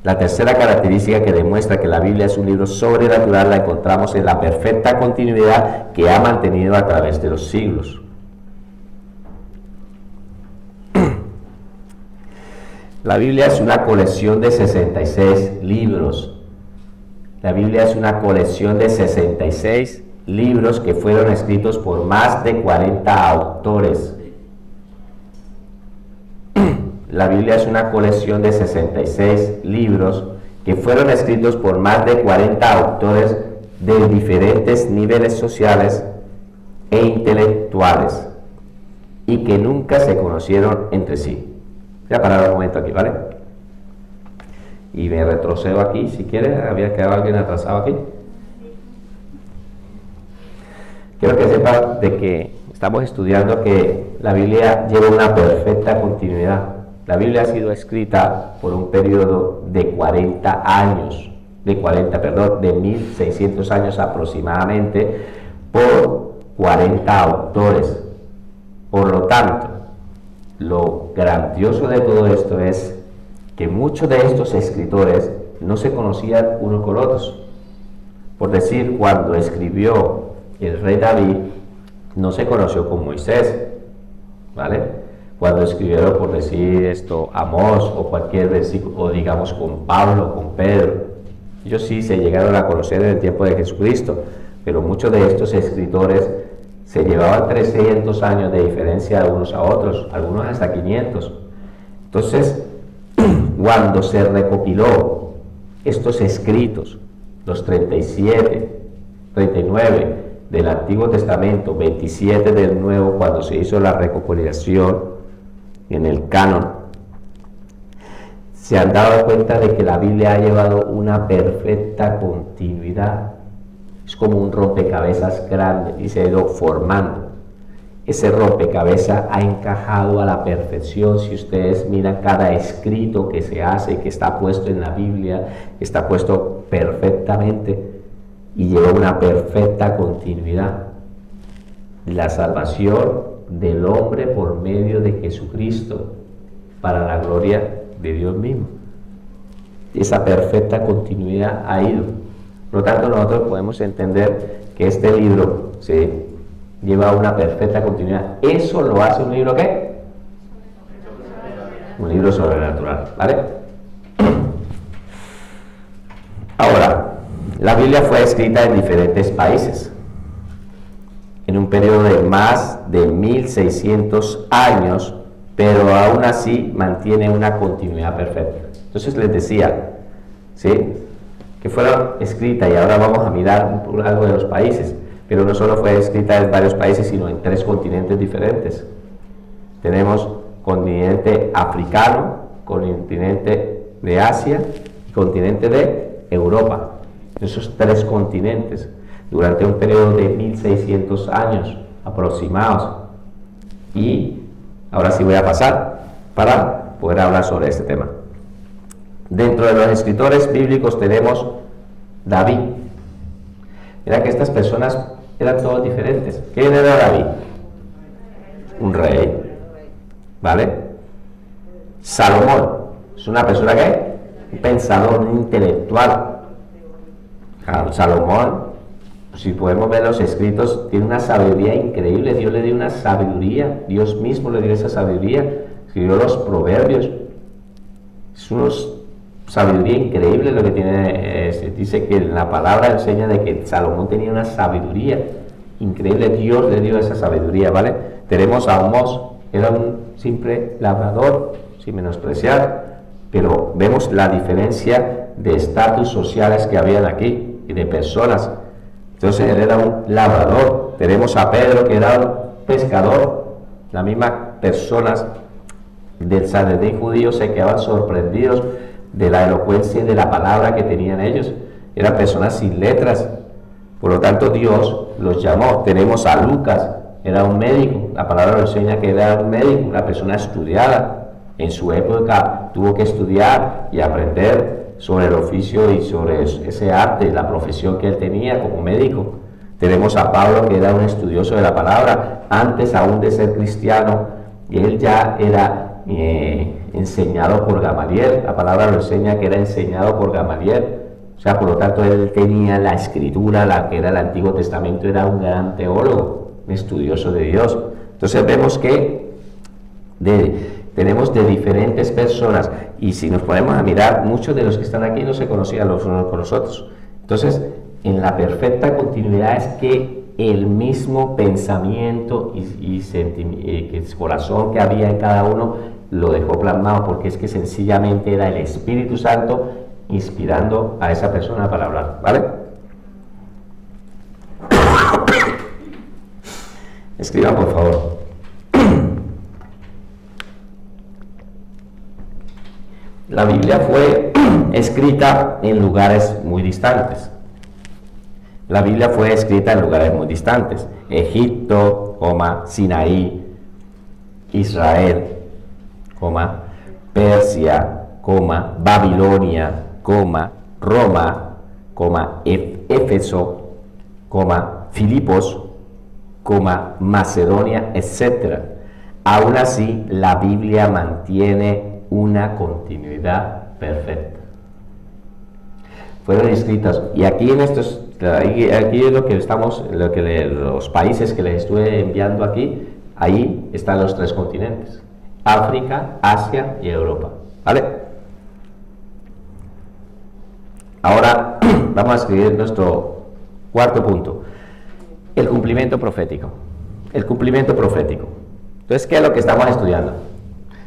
La tercera característica que demuestra que la Biblia es un libro sobrenatural la encontramos en la perfecta continuidad que ha mantenido a través de los siglos. La Biblia es una colección de 66 libros. La Biblia es una colección de 66 libros que fueron escritos por más de 40 autores. La Biblia es una colección de 66 libros que fueron escritos por más de 40 autores de diferentes niveles sociales e intelectuales y que nunca se conocieron entre sí. Voy a parar un momento aquí, ¿vale? Y me retrocedo aquí, si quieres. Había quedado alguien atrasado aquí. Quiero que sepan de que estamos estudiando que la Biblia lleva una perfecta continuidad. La Biblia ha sido escrita por un periodo de 40 años, de 1600 años aproximadamente, por 40 autores. Por lo tanto, lo grandioso de todo esto es que muchos de estos escritores no se conocían unos con otros. Por decir, cuando escribió el rey David, no se conoció con Moisés, ¿vale? Cuando escribieron, por decir esto, Amós o cualquier versículo, o digamos con Pablo, con Pedro, ellos sí se llegaron a conocer en el tiempo de Jesucristo, pero muchos de estos escritores se llevaban 300 años de diferencia de unos a otros, algunos hasta 500. Entonces, cuando se recopiló estos escritos, los 37, 39 del Antiguo Testamento, 27 del Nuevo, cuando se hizo la recopilación en el canon, se han dado cuenta de que la Biblia ha llevado una perfecta continuidad. Es como un rompecabezas grande y se ha ido formando. Ese rompecabezas ha encajado a la perfección. Si ustedes miran cada escrito que se hace, que está puesto en la Biblia, está puesto perfectamente y lleva una perfecta continuidad. La salvación del hombre por medio de Jesucristo para la gloria de Dios mismo. Esa perfecta continuidad ha ido. Por lo tanto, nosotros podemos entender que este libro lleva una perfecta continuidad. Eso lo hace un libro ¿qué? Un libro sobrenatural, ¿vale? Ahora, la Biblia fue escrita en diferentes países en un periodo de más de 1600 años, pero aún así mantiene una continuidad perfecta. Entonces les decía, ¿sí?, que fueron escritas, y ahora vamos a mirar algo de los países, pero no solo fue escrita en varios países, sino en 3 continentes diferentes. Tenemos continente africano, continente de Asia y continente de Europa. Esos 3 continentes, durante un periodo de 1600 años aproximados. Y ahora sí voy a pasar para poder hablar sobre este tema. Dentro de los escritores bíblicos tenemos David. Mira que estas personas eran todos diferentes. ¿Quién era David? Un rey, ¿vale? Salomón es una persona que un pensador, un intelectual. Claro, Salomón, si podemos ver los escritos, tiene una sabiduría increíble. Dios le dio una sabiduría, Dios mismo le dio esa sabiduría. Escribió los proverbios. Es una sabiduría increíble lo que tiene. Dice que la palabra enseña de que Salomón tenía una sabiduría increíble. Dios le dio esa sabiduría, ¿vale? Tenemos a Amós, era un simple labrador, sin menospreciar, pero vemos la diferencia de estatus sociales que habían aquí y de personas. Entonces él era un labrador. Tenemos a Pedro, que era un pescador. Las mismas personas del Sanedrín judío se quedaban sorprendidos de la elocuencia y de la palabra que tenían ellos. Eran personas sin letras, por lo tanto Dios los llamó. Tenemos a Lucas, era un médico, la palabra nos enseña que era un médico, una persona estudiada. En su época tuvo que estudiar y aprender sobre el oficio y sobre ese arte, la profesión que él tenía como médico. Tenemos a Pablo, que era un estudioso de la palabra, antes aún de ser cristiano, y él ya era enseñado por Gamaliel. La palabra lo enseña que era enseñado por Gamaliel. O sea, por lo tanto, él tenía la escritura, la que era el Antiguo Testamento, era un gran teólogo, un estudioso de Dios. Entonces vemos que tenemos de diferentes personas, y si nos ponemos a mirar, muchos de los que están aquí no se conocían los unos con los otros. Entonces, en la perfecta continuidad es que el mismo pensamiento y el corazón que había en cada uno lo dejó plasmado, porque es que sencillamente era el Espíritu Santo inspirando a esa persona para hablar, ¿vale? Escriban, por favor. La Biblia fue escrita en lugares muy distantes. La Biblia fue escrita en lugares muy distantes. Egipto, Sinaí, Israel, Persia, Babilonia, Roma, Éfeso, Filipos, Macedonia, etc. Aún así, la Biblia mantiene una continuidad perfecta. Fueron escritas, y aquí en estos, aquí es lo que estamos, los países que les estuve enviando aquí, ahí están los 3 continentes: África, Asia y Europa, ¿vale? Ahora vamos a escribir nuestro cuarto punto: el cumplimiento profético. El cumplimiento profético. Entonces, ¿qué es lo que estamos estudiando?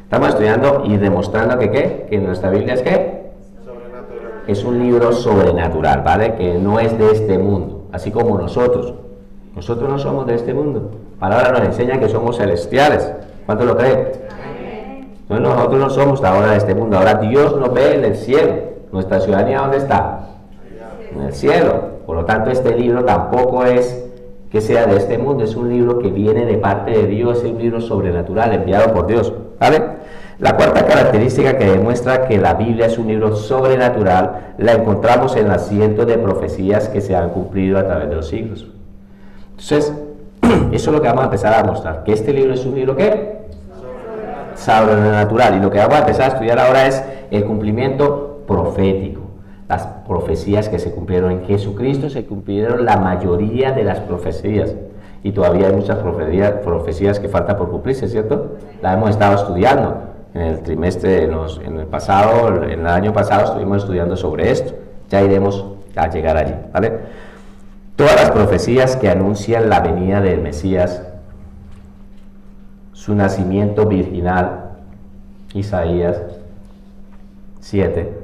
Estamos estudiando y demostrando que nuestra Biblia es ¿qué? Sobrenatural. Es un libro sobrenatural, ¿vale? Que no es de este mundo, así como nosotros. Nosotros no somos de este mundo. La palabra nos enseña que somos celestiales. ¿Cuántos lo creen? Entonces, nosotros no somos ahora de este mundo. Ahora Dios nos ve en el cielo. ¿Nuestra ciudadanía dónde está? En el cielo. Por lo tanto, este libro tampoco es que sea de este mundo, es un libro que viene de parte de Dios, es un libro sobrenatural enviado por Dios, ¿vale? La cuarta característica que demuestra que la Biblia es un libro sobrenatural la encontramos en las cientos de profecías que se han cumplido a través de los siglos. Entonces, eso es lo que vamos a empezar a mostrar, que este libro es un libro ¿qué? Sobrenatural. Y lo que vamos a empezar a estudiar ahora es el cumplimiento profético. Las profecías que se cumplieron en Jesucristo, se cumplieron la mayoría de las profecías. Y todavía hay muchas profecías que faltan por cumplirse, ¿cierto? Las hemos estado estudiando. En el trimestre, en el año pasado estuvimos estudiando sobre esto. Ya iremos a llegar allí, ¿vale? Todas las profecías que anuncian la venida del Mesías, su nacimiento virginal, Isaías 7,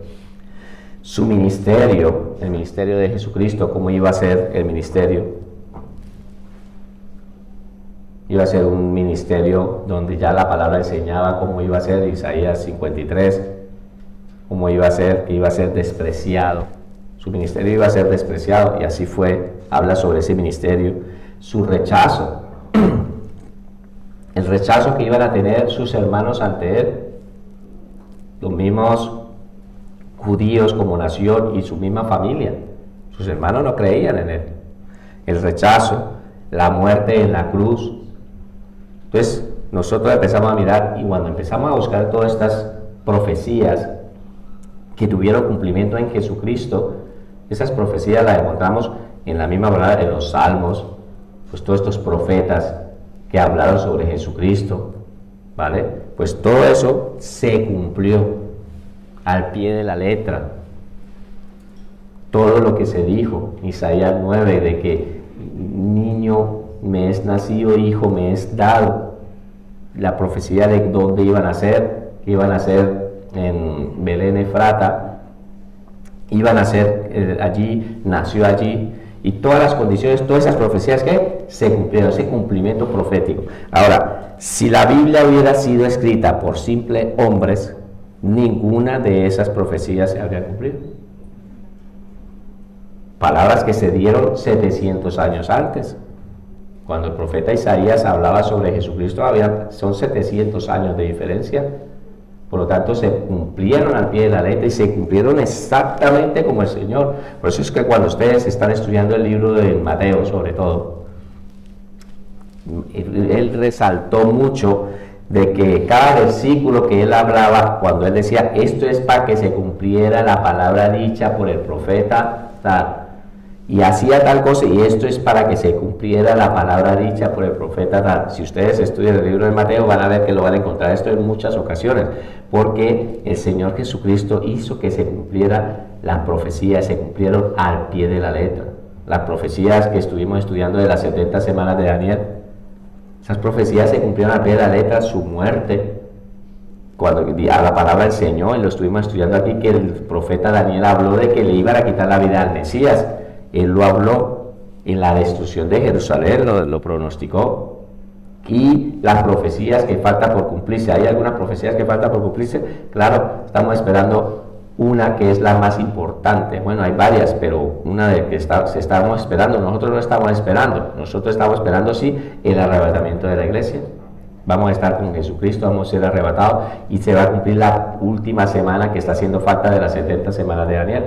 su ministerio, el ministerio de Jesucristo, cómo iba a ser el ministerio. Iba a ser un ministerio donde ya la palabra enseñaba cómo iba a ser, Isaías 53, cómo iba a ser, que iba a ser despreciado. Su ministerio iba a ser despreciado, y así fue. Habla sobre ese ministerio. Su rechazo, el rechazo que iban a tener sus hermanos ante él, los mismos judíos como nación y su misma familia. Sus hermanos no creían en él. El rechazo, la muerte en la cruz. Entonces nosotros empezamos a mirar, y cuando empezamos a buscar todas estas profecías que tuvieron cumplimiento en Jesucristo, esas profecías las encontramos en la misma palabra de los Salmos, pues todos estos profetas que hablaron sobre Jesucristo, ¿vale? Pues todo eso se cumplió al pie de la letra todo lo que se dijo, Isaías 9, de que niño me es nacido, hijo me es dado, la profecía de dónde iban a ser, que iban a ser en Belén Efrata, iban a ser allí, nació allí, y todas las condiciones, todas esas profecías que se cumplieron, ese cumplimiento profético. Ahora, si la Biblia hubiera sido escrita por simples hombres, ninguna de esas profecías se habría cumplido. Palabras que se dieron 700 años antes. Cuando el profeta Isaías hablaba sobre Jesucristo, son 700 años de diferencia. Por lo tanto, se cumplieron al pie de la letra y se cumplieron exactamente como el Señor. Por eso es que cuando ustedes están estudiando el libro de Mateo, sobre todo, él resaltó mucho de que cada versículo que él hablaba, cuando él decía, esto es para que se cumpliera la palabra dicha por el profeta tal, y hacía tal cosa, y esto es para que se cumpliera la palabra dicha por el profeta tal. Si ustedes estudian el libro de Mateo, van a ver que lo van a encontrar esto en muchas ocasiones, porque el Señor Jesucristo hizo que se cumpliera las profecías, se cumplieron al pie de la letra. Las profecías que estuvimos estudiando de las 70 semanas de Daniel, esas profecías se cumplieron al pie de la letra. Su muerte, cuando a la palabra enseñó, y lo estuvimos estudiando aquí, que el profeta Daniel habló de que le iban a quitar la vida al Mesías. Él lo habló en la destrucción de Jerusalén, lo pronosticó. Y las profecías que faltan por cumplirse, ¿hay algunas profecías que faltan por cumplirse? Claro, estamos esperando una que es la más importante. Bueno, hay varias, pero una de que estamos esperando, nosotros no estamos esperando. Nosotros estamos esperando, sí, el arrebatamiento de la iglesia. Vamos a estar con Jesucristo, vamos a ser arrebatados y se va a cumplir la última semana que está haciendo falta de las 70 semanas de Daniel.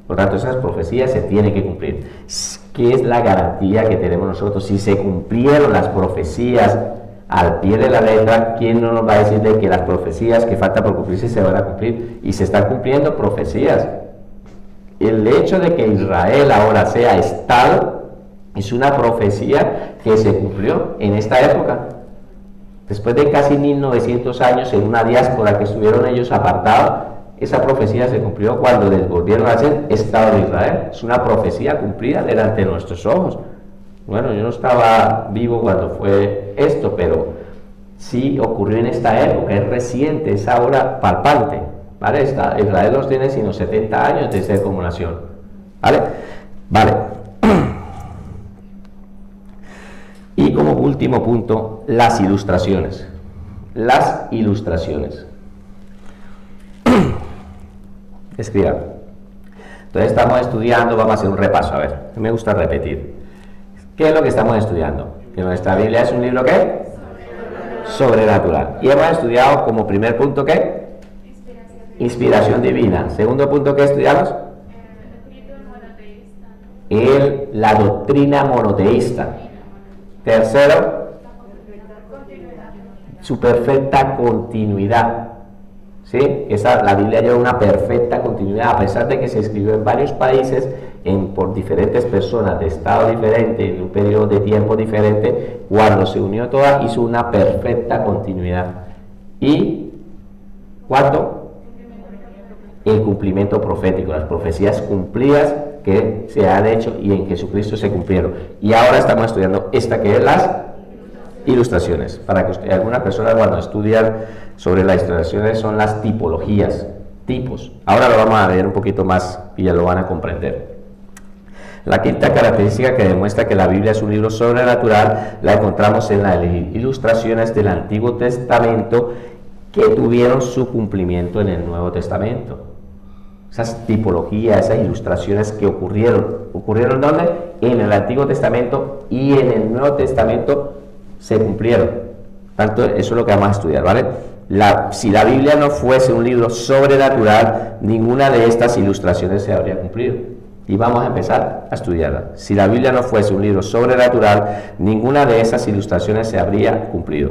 Por lo tanto, esas profecías se tienen que cumplir. ¿Qué es la garantía que tenemos nosotros? Si se cumplieron las profecías al pie de la letra, ¿quién no nos va a decir de que las profecías que faltan por cumplirse se van a cumplir? Y se están cumpliendo profecías. El hecho de que Israel ahora sea Estado es una profecía que se cumplió en esta época. Después de casi 1900 años en una diáspora que estuvieron ellos apartados, esa profecía se cumplió cuando les volvieron a ser Estado de Israel. Es una profecía cumplida delante de nuestros ojos. Bueno, yo no estaba vivo cuando fue esto, pero sí ocurrió en esta época, es reciente, es ahora palpante, ¿vale? Israel no tiene sino 70 años de ser como nación, ¿vale? Vale. Y como último punto, las ilustraciones. Las ilustraciones. Escriban. Entonces estamos estudiando, vamos a hacer un repaso, a ver, me gusta repetir. ¿Qué es lo que estamos estudiando? Que nuestra Biblia es un libro, ¿qué? Sobrenatural. Y hemos estudiado como primer punto, ¿qué? Inspiración divina. Segundo punto, ¿qué estudiamos? La doctrina monoteísta. Tercero, su perfecta continuidad. ¿Sí? La Biblia lleva una perfecta continuidad, a pesar de que se escribió en varios países, por diferentes personas de estado diferente, en un periodo de tiempo diferente. Cuando se unió toda, hizo una perfecta continuidad. Y cuarto, el cumplimiento profético, las profecías cumplidas que se han hecho y en Jesucristo se cumplieron. Y ahora estamos estudiando esta que es las ilustraciones, para que algunas personas cuando estudian sobre las ilustraciones son las tipologías, tipos. Ahora lo vamos a ver un poquito más y ya lo van a comprender. La quinta característica que demuestra que la Biblia es un libro sobrenatural la encontramos en las ilustraciones del Antiguo Testamento que tuvieron su cumplimiento en el Nuevo Testamento. Esas tipologías, esas ilustraciones que ¿ocurrieron ¿dónde? En el Antiguo Testamento y en el Nuevo Testamento se cumplieron. Tanto eso es lo que vamos a estudiar, ¿vale? Si la Biblia no fuese un libro sobrenatural, ninguna de estas ilustraciones se habría cumplido. Y vamos a empezar a estudiarla. Si la Biblia no fuese un libro sobrenatural, ninguna de esas ilustraciones se habría cumplido.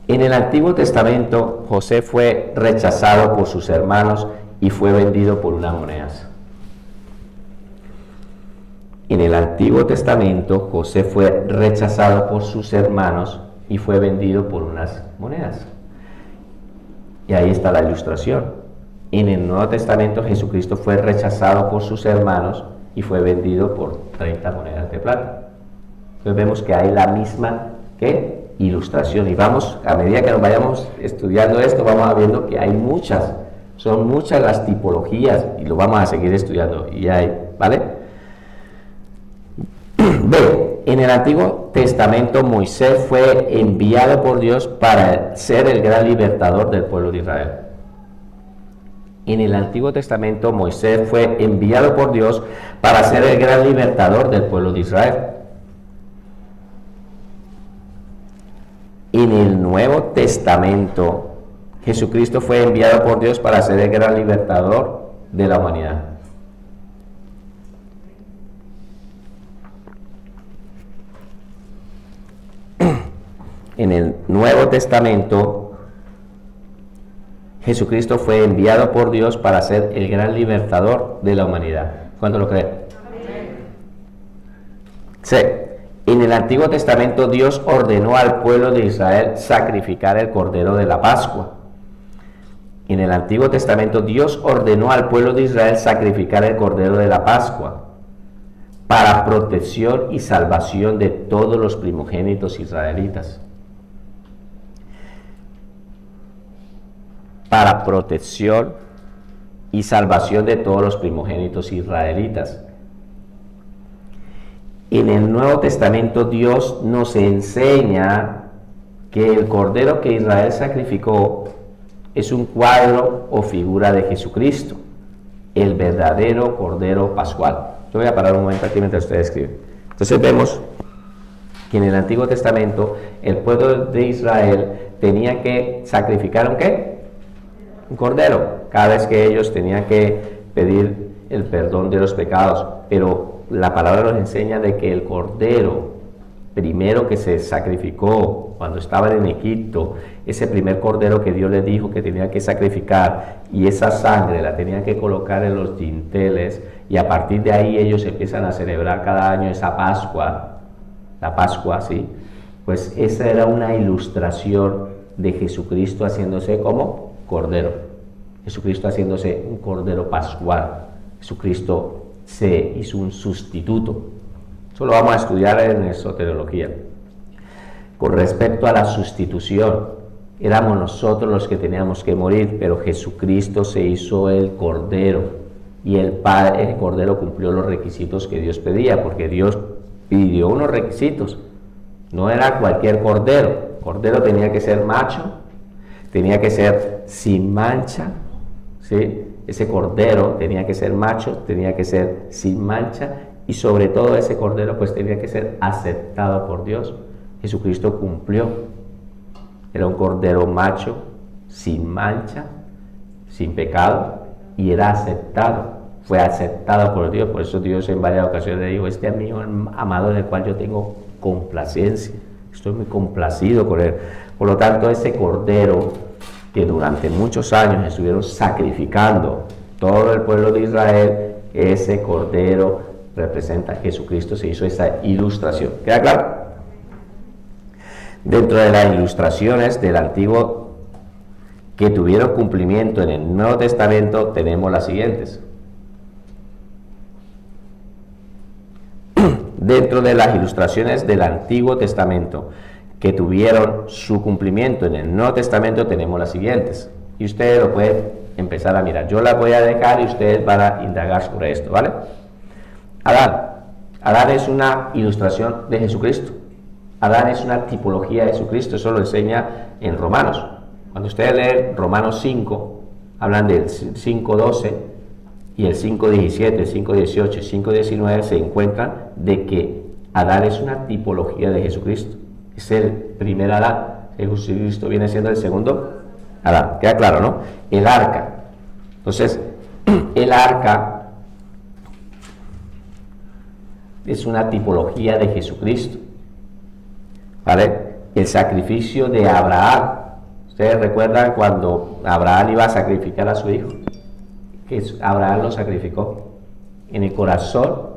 En el Antiguo Testamento, José fue rechazado por sus hermanos y fue vendido por unas monedas. En el Antiguo Testamento, José fue rechazado por sus hermanos y fue vendido por unas monedas. Y ahí está la ilustración. En el Nuevo Testamento Jesucristo fue rechazado por sus hermanos y fue vendido por 30 monedas de plata. Entonces vemos que hay la misma ilustración, y vamos, a medida que nos vayamos estudiando esto, vamos viendo que hay muchas, son muchas las tipologías, y lo vamos a seguir estudiando, y hay, ¿vale? Ve, en el Antiguo Testamento Moisés fue enviado por Dios para ser el gran libertador del pueblo de Israel. En el Antiguo Testamento Moisés fue enviado por Dios para ser el gran libertador del pueblo de Israel. En el Nuevo Testamento Jesucristo fue enviado por Dios para ser el gran libertador de la humanidad. En el Nuevo Testamento Jesucristo fue enviado por Dios para ser el gran libertador de la humanidad. ¿Cuánto lo creen? Sí. En el Antiguo Testamento Dios ordenó al pueblo de Israel sacrificar el cordero de la Pascua. En el Antiguo Testamento Dios ordenó al pueblo de Israel sacrificar el cordero de la Pascua para protección y salvación de todos los primogénitos israelitas. Para protección y salvación de todos los primogénitos israelitas. En el Nuevo Testamento Dios nos enseña que el cordero que Israel sacrificó es un cuadro o figura de Jesucristo, el verdadero cordero pascual. Yo voy a parar un momento aquí mientras ustedes escriben. Entonces vemos que en el Antiguo Testamento el pueblo de Israel tenía que sacrificar ¿un qué? Un cordero, cada vez que ellos tenían que pedir el perdón de los pecados, pero la palabra nos enseña de que el cordero primero que se sacrificó cuando estaban en Egipto, ese primer cordero que Dios les dijo que tenía que sacrificar, y esa sangre la tenían que colocar en los dinteles, y a partir de ahí ellos empiezan a celebrar cada año esa Pascua, la Pascua, ¿sí? Pues esa era una ilustración de Jesucristo haciéndose como cordero, Jesucristo haciéndose un cordero pascual. Jesucristo se hizo un sustituto. Eso lo vamos a estudiar en esoterología. Con respecto a la sustitución, éramos nosotros los que teníamos que morir, pero Jesucristo se hizo el cordero, y el cordero cumplió los requisitos que Dios pedía, porque Dios pidió unos requisitos. No era cualquier cordero. El cordero tenía que ser macho, tenía que ser sin mancha, ¿sí? Ese cordero tenía que ser macho, tenía que ser sin mancha, y sobre todo ese cordero pues tenía que ser aceptado por Dios. Jesucristo cumplió. Era un cordero macho, sin mancha, sin pecado, y era aceptado. Fue aceptado por Dios. Por eso Dios en varias ocasiones le dijo: este es mi amado en el cual yo tengo complacencia. Estoy muy complacido con él. Por lo tanto, ese cordero que durante muchos años estuvieron sacrificando todo el pueblo de Israel, ese cordero representa a Jesucristo. Se hizo esa ilustración. ¿Queda claro? Dentro de las ilustraciones del Antiguo que tuvieron cumplimiento en el Nuevo Testamento tenemos las siguientes. Dentro de las ilustraciones del Antiguo Testamento que tuvieron su cumplimiento en el Nuevo Testamento tenemos las siguientes, y ustedes lo pueden empezar a mirar. Yo las voy a dejar y ustedes van a indagar sobre esto, ¿vale? Adán es una ilustración de Jesucristo. Adán es una tipología de Jesucristo. Eso lo enseña en Romanos. Cuando ustedes leen Romanos 5, hablan del 5:12 y el 5:17, el 5:18, el 5:19, se encuentran de que Adán es una tipología de Jesucristo. Es el primer Adán. Jesucristo viene siendo el segundo Adán. Queda claro, ¿no? El arca. Entonces, el arca es una tipología de Jesucristo, ¿vale? El sacrificio de Abraham. Ustedes recuerdan cuando Abraham iba a sacrificar a su hijo, que Abraham lo sacrificó. En el corazón,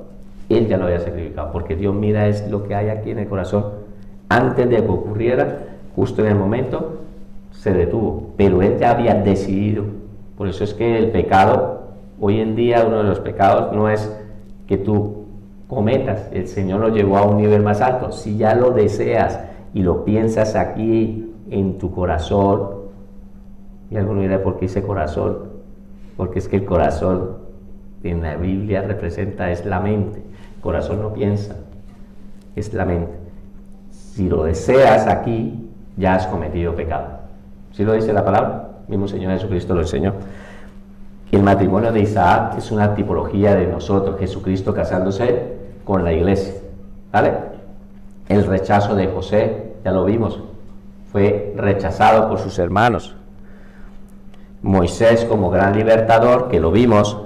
él ya lo había sacrificado, porque Dios mira es lo que hay aquí en el corazón. Antes de que ocurriera, justo en el momento, se detuvo, pero él ya había decidido Por eso es que el pecado, hoy en día uno de los pecados no es que tú cometas, el Señor lo llevó a un nivel más alto. Si ya lo deseas y lo piensas aquí en tu corazón, y alguno dirá, ¿por qué dice corazón? Porque es que el corazón en la Biblia representa, es la mente. El corazón no piensa, es la mente. Si lo deseas aquí, ya has cometido pecado. ¿Sí lo dice la palabra? El mismo Señor Jesucristo lo enseñó. El matrimonio de Isaac es una tipología de nosotros, Jesucristo casándose con la iglesia, ¿vale? El rechazo de José, ya lo vimos, fue rechazado por sus hermanos. Moisés como gran libertador, que lo vimos.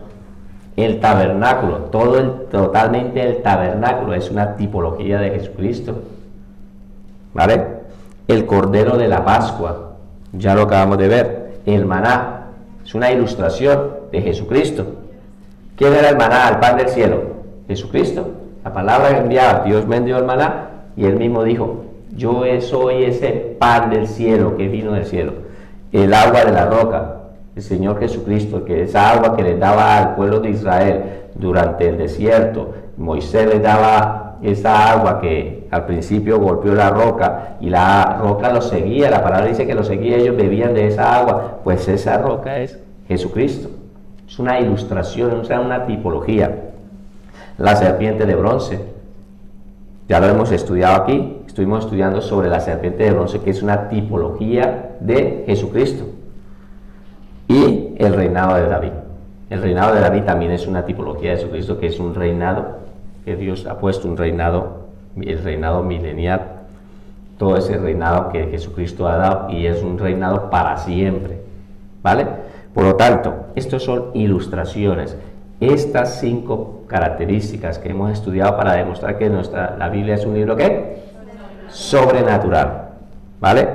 El tabernáculo, totalmente el tabernáculo es una tipología de Jesucristo, ¿vale? El cordero de la Pascua, ya lo acabamos de ver. El maná es una ilustración de Jesucristo. ¿Quién era el maná, el pan del cielo? Jesucristo. La palabra enviada, Dios me envió el maná, y él mismo dijo, yo soy ese pan del cielo que vino del cielo. El agua de la roca, el Señor Jesucristo, que esa agua que les daba al pueblo de Israel durante el desierto, Moisés les daba esa agua que al principio golpeó la roca y la roca los seguía, la palabra dice que los seguía, ellos bebían de esa agua, pues esa roca es Jesucristo. Es una ilustración, o sea, una tipología. La serpiente de bronce, ya lo hemos estudiado aquí, estuvimos estudiando sobre la serpiente de bronce, que es una tipología de Jesucristo. Y el reinado de David. El reinado de David también es una tipología de Jesucristo, que es un reinado, que Dios ha puesto un reinado, el reinado milenial, todo ese reinado que Jesucristo ha dado, y es un reinado para siempre, ¿vale? Por lo tanto, estos son ilustraciones. Estas 5 características que hemos estudiado para demostrar que la Biblia es un libro, ¿qué? Sobrenatural, ¿vale?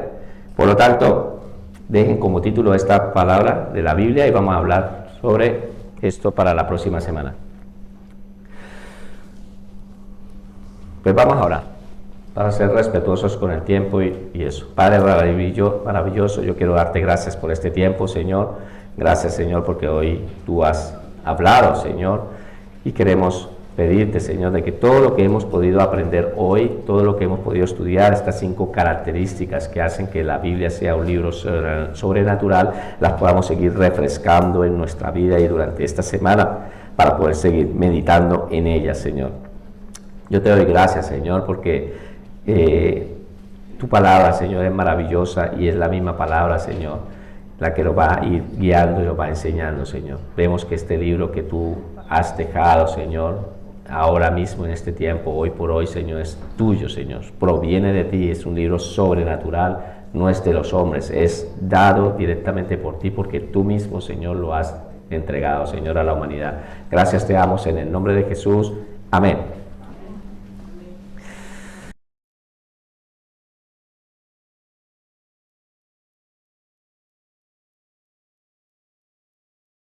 Por lo tanto, dejen como título esta palabra de la Biblia y vamos a hablar sobre esto para la próxima semana. Pues vamos a orar, para ser respetuosos con el tiempo y eso. Padre maravilloso, yo quiero darte gracias por este tiempo, Señor. Gracias, Señor, porque hoy tú has hablado, Señor, y queremos pedirte, Señor, de que todo lo que hemos podido aprender hoy, todo lo que hemos podido estudiar, estas 5 características que hacen que la Biblia sea un libro sobrenatural, las podamos seguir refrescando en nuestra vida y durante esta semana para poder seguir meditando en ellas, Señor. Yo te doy gracias, Señor, porque tu palabra, Señor, es maravillosa y es la misma palabra, Señor, la que lo va a ir guiando y lo va enseñando, Señor. Vemos que este libro que tú has dejado, Señor, ahora mismo en este tiempo, hoy por hoy, Señor, es tuyo, Señor. Proviene de ti, es un libro sobrenatural, no es de los hombres, es dado directamente por ti, porque tú mismo, Señor, lo has entregado, Señor, a la humanidad. Gracias te damos en el nombre de Jesús. Amén.